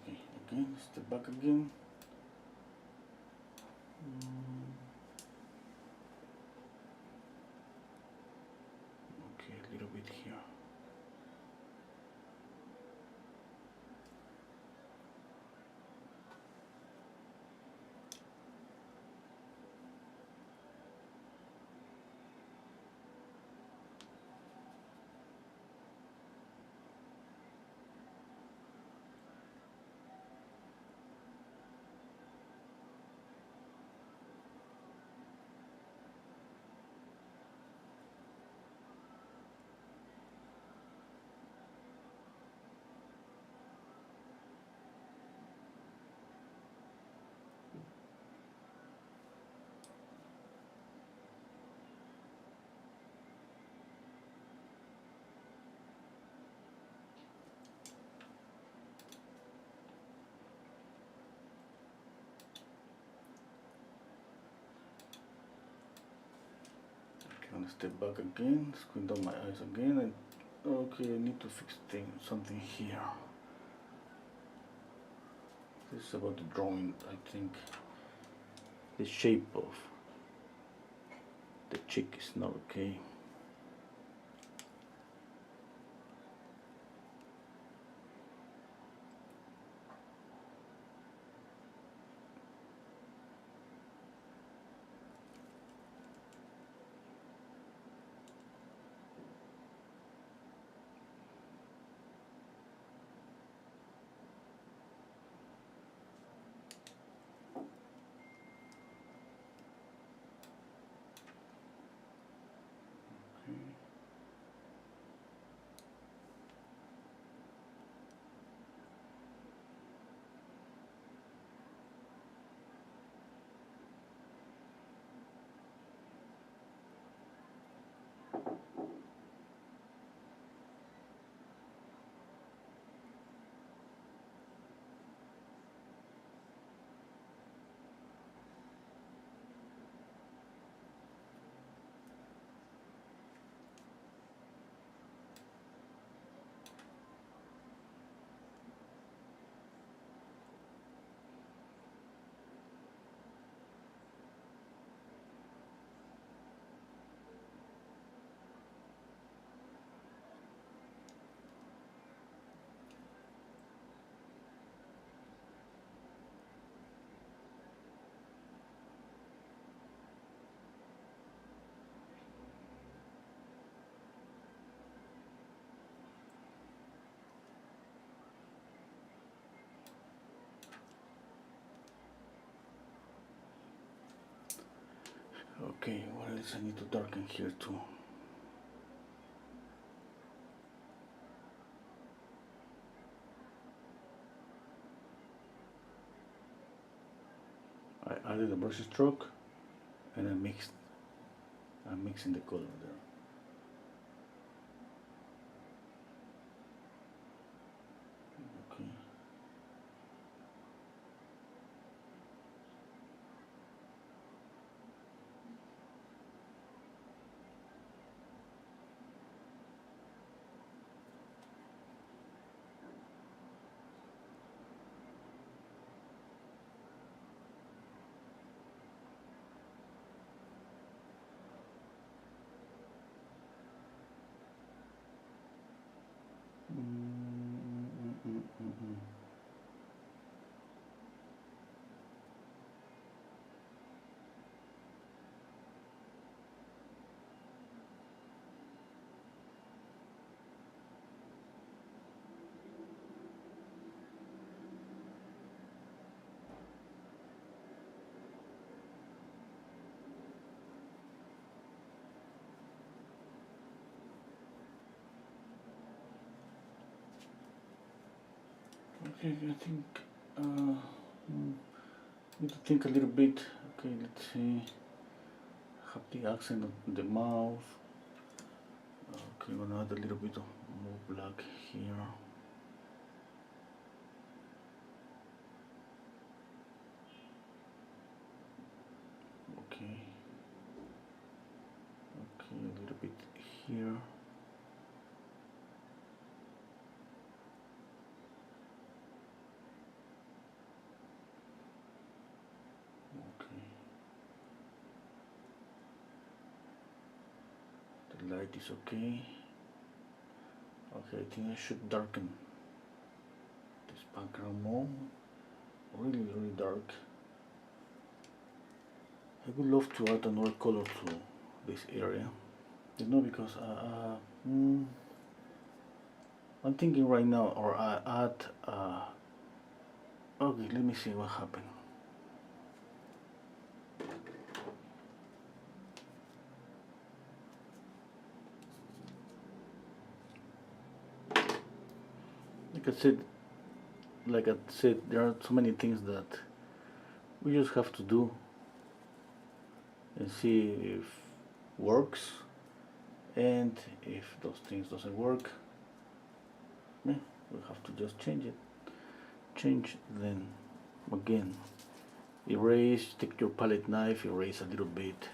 Okay, again, step back again. Okay, a little bit here. Gonna step back again, squint down my eyes again, and okay, I need to fix something here. This is about the drawing. I think the shape of the cheek is not okay. Okay, what else I need to darken here too? I added a brush stroke and I'm mixing the color there. Okay. Okay, I think need to think a little bit. Okay, let's see. Have the accent on the mouth. Okay, I'm gonna add a little bit of more black here. Okay. Okay, a little bit here. Okay. The light is okay. Okay, I think I should darken this background more. Really, really dark. I would love to add another color to this area. You know, because I'm thinking right now, or I add. Okay, let me see what happened. Like I said, there are so many things that we just have to do and see if works, and if those things doesn't work, we have to just change it. Change, then again erase. Take your palette knife, erase a little bit.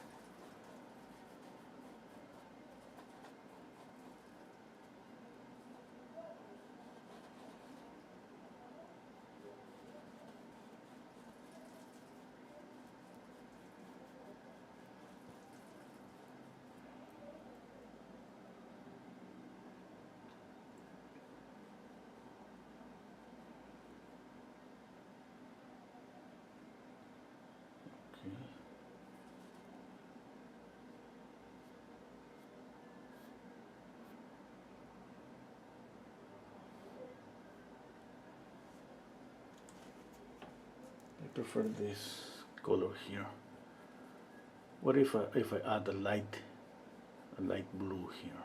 I prefer this color here. What if I add a light blue here?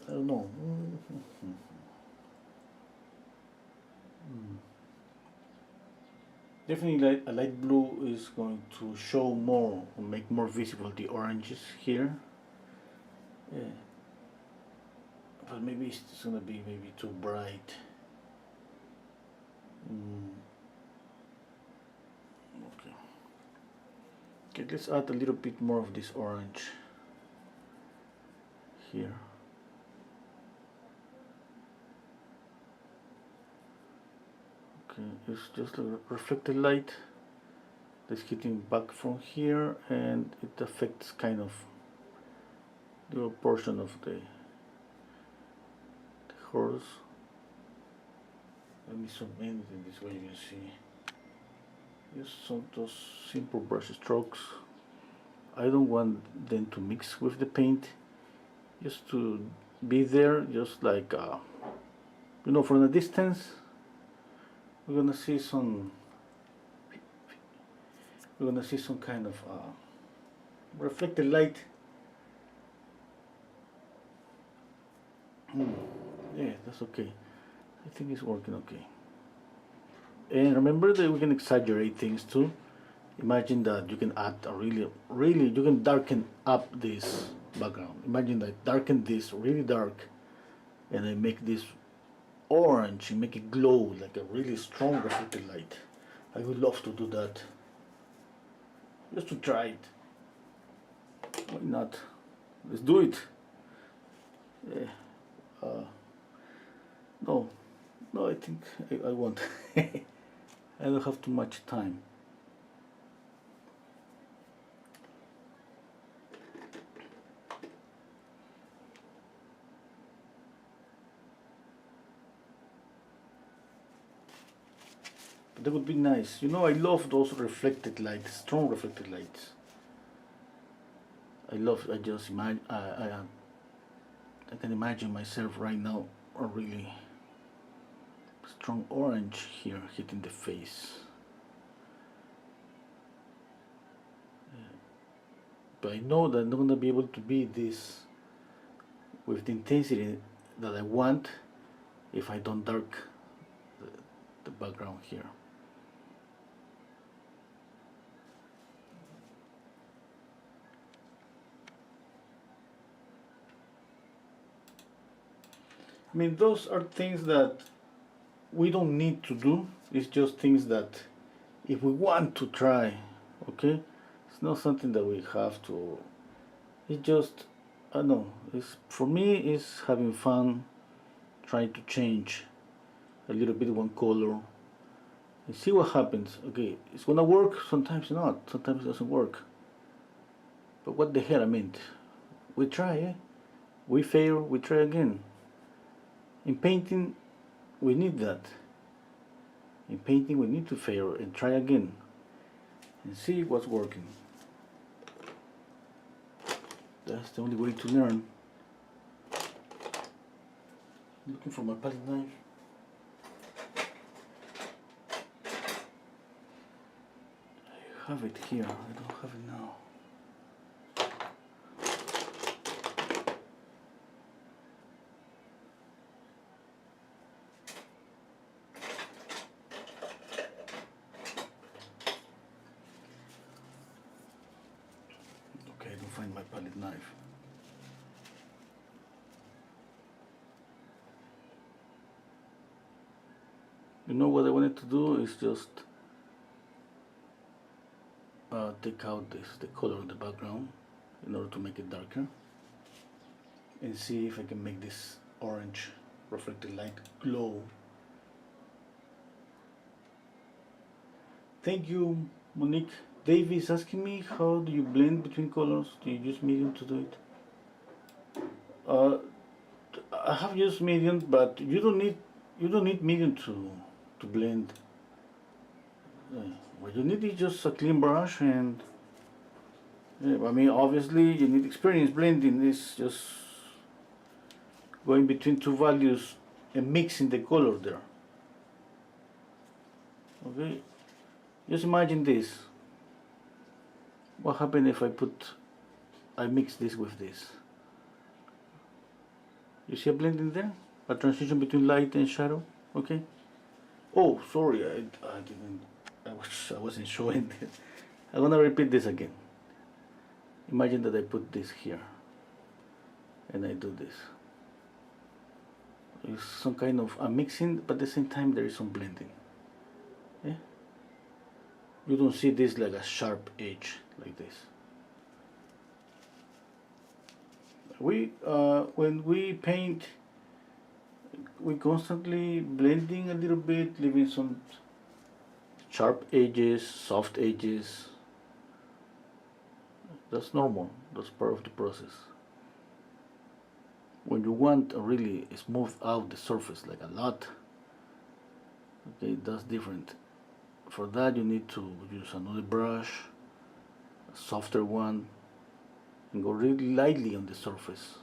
I don't know. Definitely a light blue is going to show more, or make more visible the oranges here. Yeah. But maybe it's gonna be maybe too bright. Okay. Okay, let's add a little bit more of this orange here. Okay, it's just a reflected light that's hitting back from here, and it affects kind of the portion of the horse. Let me zoom in this way you can see. Just some those simple brush strokes. I don't want them to mix with the paint, just to be there, just like you know, from a distance. We're gonna see some kind of reflected light. Yeah, that's okay. I think it's working okay. And remember that we can exaggerate things too. Imagine that you can add a really, you can darken up this background. Imagine that darken this really dark, and I make this orange and make it glow like a really strong reflected light. I would love to do that. Just to try it. Why not? Let's do it. Yeah. No, no, I think I won't. I don't have too much time. But that would be nice. You know, I love those reflected lights, strong reflected lights. I just imagine, I can imagine myself right now a really strong orange here hitting the face. But I know that I'm not gonna be able to be this with the intensity that I want if I don't dark the background here. I mean, those are things that we don't need to do. It's just things that if we want to try, okay? It's not something that we have to. It's just, I don't know. It's for me. It's having fun, trying to change a little bit one color and see what happens. Okay, it's gonna work. Sometimes not. Sometimes it doesn't work. But what the hell? I mean, we try. Eh? We fail. We try again. In painting, we need that. In painting, we need to fail and try again and see what's working. That's the only way to learn. Looking for my palette knife. I have it here. I don't have it now. Okay, I don't find my palette knife. You know what I wanted to do is just take out the color of the background in order to make it darker and see if I can make this orange reflected light glow. Thank you, Monique. Dave is asking me, how do you blend between colors? Do you use medium to do it? I have used medium, but you don't need medium to blend. What you need is just a clean brush, and I mean, obviously you need experience blending. It's just going between two values and mixing the color there. Okay, just imagine this. What happens if I mix this with this? You see a blending there? A transition between light and shadow? Okay? Oh, sorry, I didn't, I wasn't showing this. I'm gonna repeat this again. Imagine that I put this here and I do this. It's some kind of a mixing, but at the same time there is some blending. Yeah? You don't see this like a sharp edge like this. When we paint, we constantly blending a little bit, leaving some sharp edges, soft edges. That's normal. That's part of the process. When you want to really smooth out the surface like a lot, okay, that's different. For that you need to use another brush, a softer one, and go really lightly on the surface.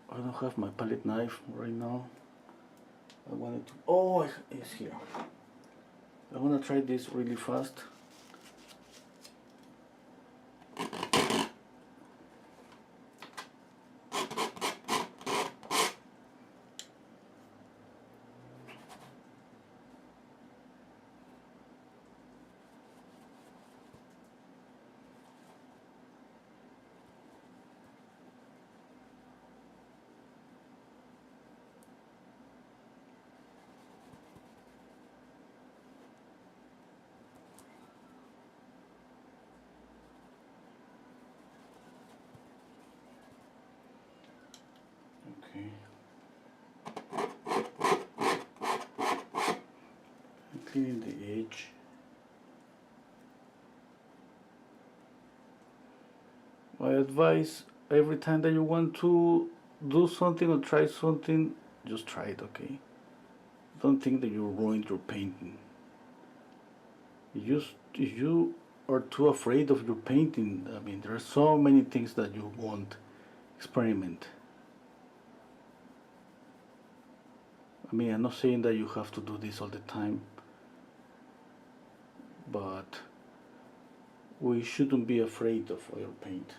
I don't have my palette knife right now. I wanted to. Oh, it's here. I want to try this really fast. Okay. Cleaning the edge. My advice, every time that you want to do something or try something, just try it, okay? Don't think that you ruined your painting. If you are too afraid of your painting, I mean, there are so many things that you won't experiment. I mean, I'm not saying that you have to do this all the time, but we shouldn't be afraid of oil paint.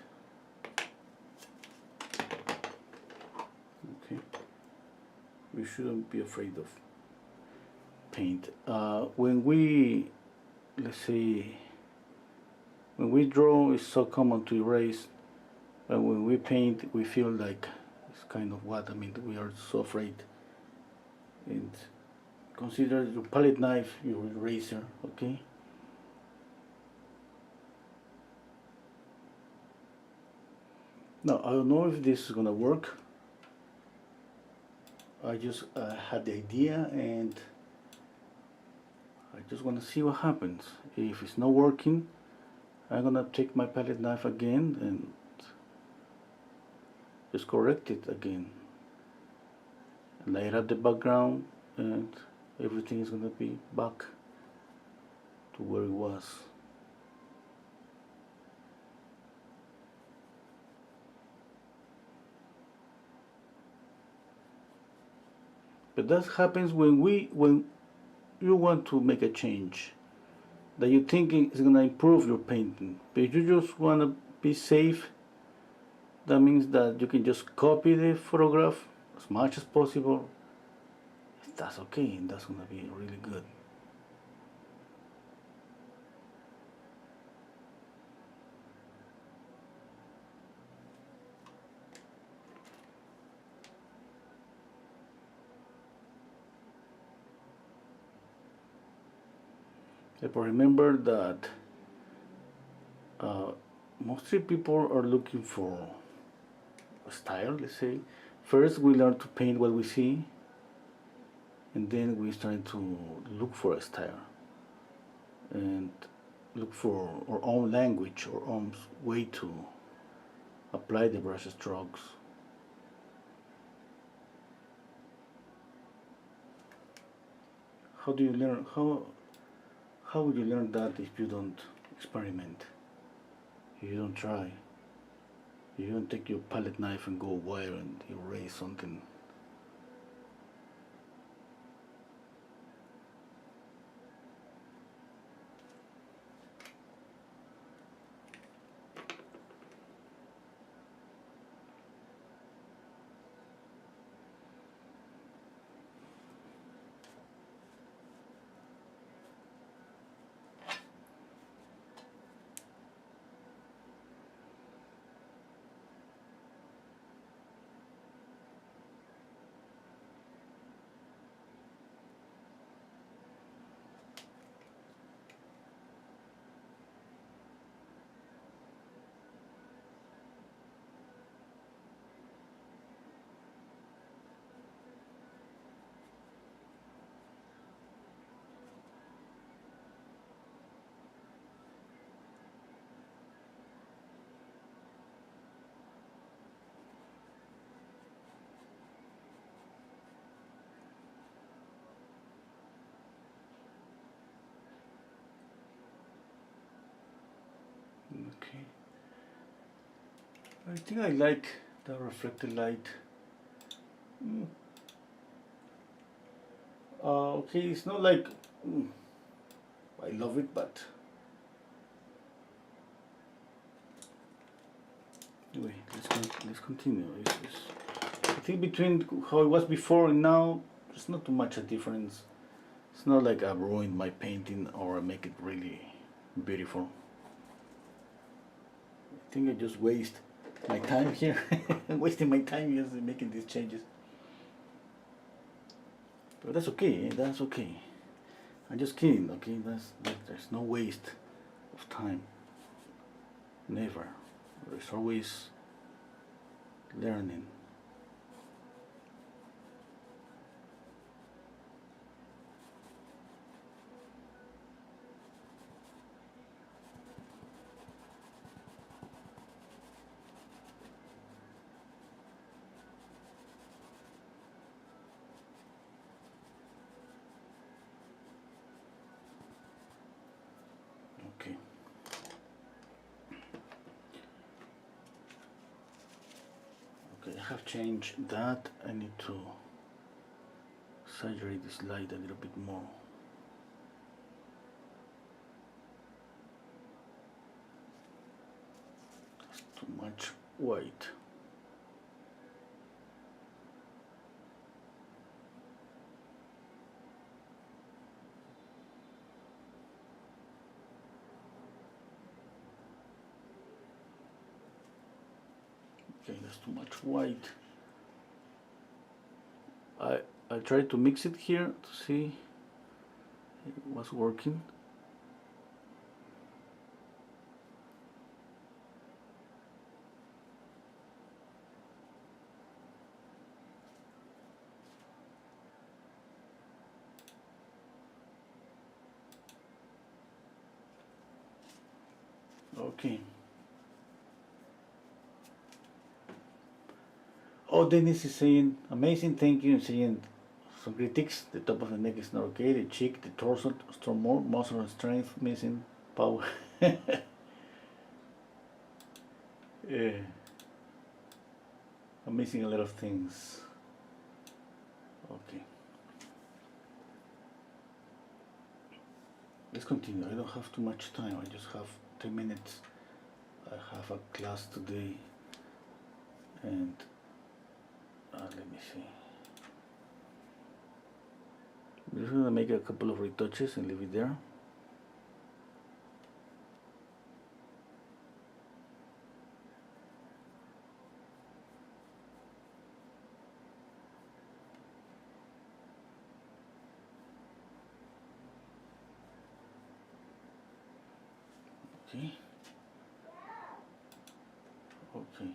Okay, we shouldn't be afraid of paint. When we, let's say, when we draw, it's so common to erase, but when we paint, we feel like it's kind of what, I mean, we are so afraid. And consider your palette knife, your eraser, okay? Now, I don't know if this is gonna work. I just had the idea and I just want to see what happens. If it's not working, I'm gonna take my palette knife again and just correct it again. Light up the background and everything is gonna be back to where it was. But that happens when you want to make a change that you think is gonna improve your painting, but you just wanna be safe. That means that you can just copy the photograph as much as possible. That's okay, and that's gonna be really good. But remember that uh, mostly people are looking for a style, let's say. First, we learn to paint what we see, and then we start to look for a style and look for our own language, our own way to apply the brush strokes. How do you learn? How would you learn that if you don't experiment? If you don't try? If you don't take your palette knife and go wire and erase something? Okay. I think I like the reflected light. Mm. Okay, it's not like I love it, but anyway, let's continue. I think between how it was before and now, there's not too much a difference. It's not like I ruined my painting or I make it really beautiful. I think I just waste my time here. I'm wasting my time just making these changes. But that's okay. That's okay. I'm just kidding. Okay, there's no waste of time. Never. There's always learning. Okay. Okay, I have changed that. I need to exaggerate this light a little bit more. It's too much white. Okay, that's too much white. I tried to mix it here to see it was working. Okay. Oh, Dennis is saying, amazing, thank you, and saying some critics. The top of the neck is not okay, the cheek, the torso, strong more, muscle and strength, missing power. Yeah. I'm missing a lot of things. Okay. Let's continue. I don't have too much time. I just have 10 minutes. I have a class today. And let me see. I'm just gonna make a couple of retouches and leave it there. Okay. Okay.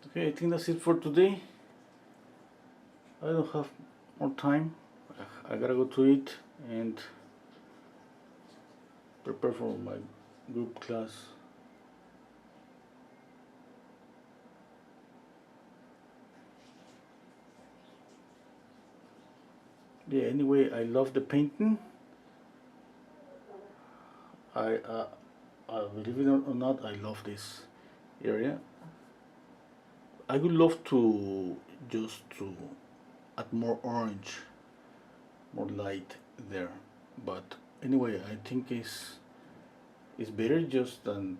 Okay, I think that's it for today. I don't have more time. I gotta go to eat and prepare for my group class. Yeah, anyway, I love the painting. I believe it or not, I love this area. I would love to just to add more orange, more light there. But anyway, I think it's better just than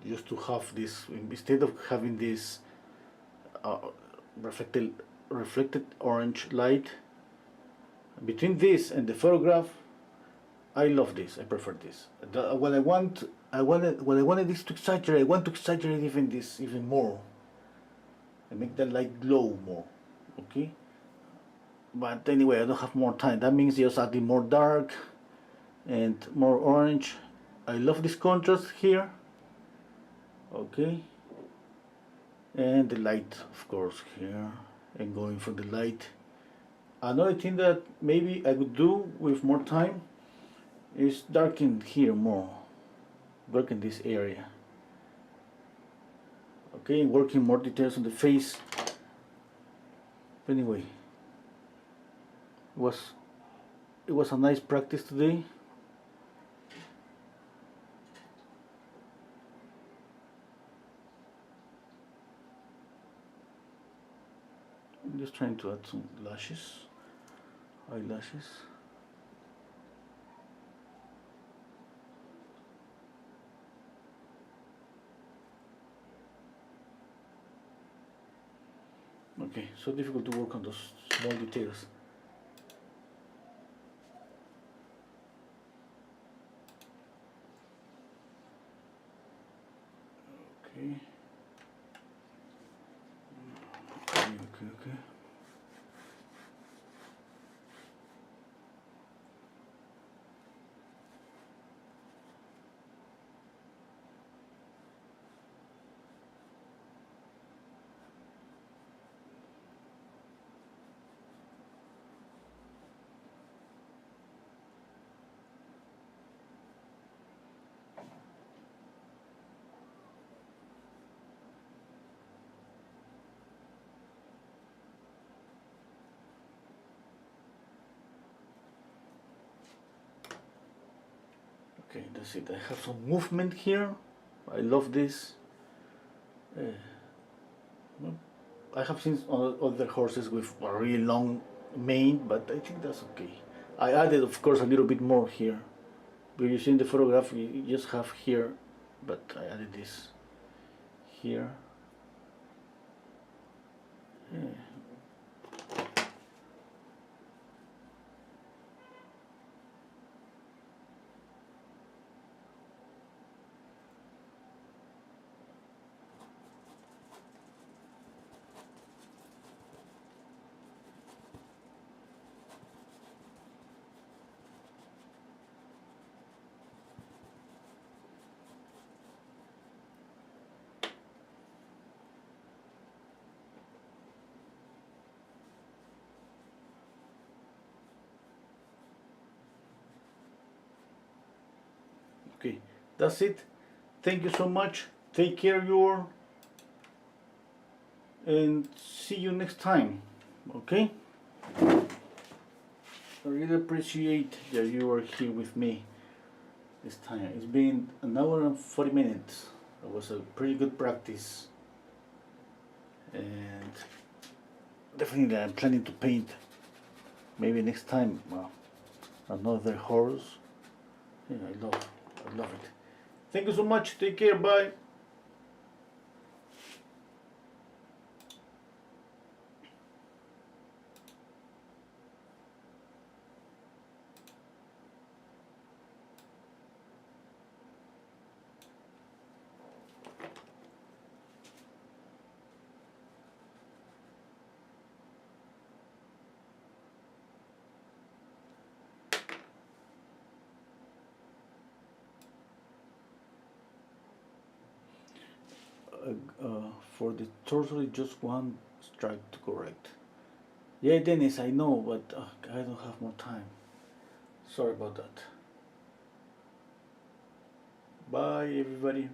just to have this instead of having this uh, reflected orange light between this and the photograph. I love this. I prefer this. What I wanted this to exaggerate. I want to exaggerate even this even more. I make the light glow more. Okay. But anyway, I don't have more time. That means just adding more dark and more orange I love this contrast here. Okay, and the light, of course, here, and going for the light. Another thing that maybe I would do with more time is darken here more, darken this area. Okay, working more details on the face. Anyway, it was a nice practice today. I'm just trying to add some lashes, eyelashes. Okay, so difficult to work on those small details. Okay. Okay. Okay, that's it. I have some movement here. I love this. Well, I have seen other horses with a really long mane, but I think that's okay. I added, of course, a little bit more here. But you see in the photograph, you just have here, but I added this here. Yeah. Okay, that's it. Thank you so much. Take care, you all, and see you next time. Okay? I really appreciate that you are here with me this time. It's been an hour and 40 minutes. It was a pretty good practice, and definitely I'm planning to paint maybe next time another horse. Yeah, I love it. Thank you so much. Take care. Bye. For the torso, it's just one strike to correct. Yeah, Dennis, I know, but I don't have more time. Sorry about that. Bye, everybody.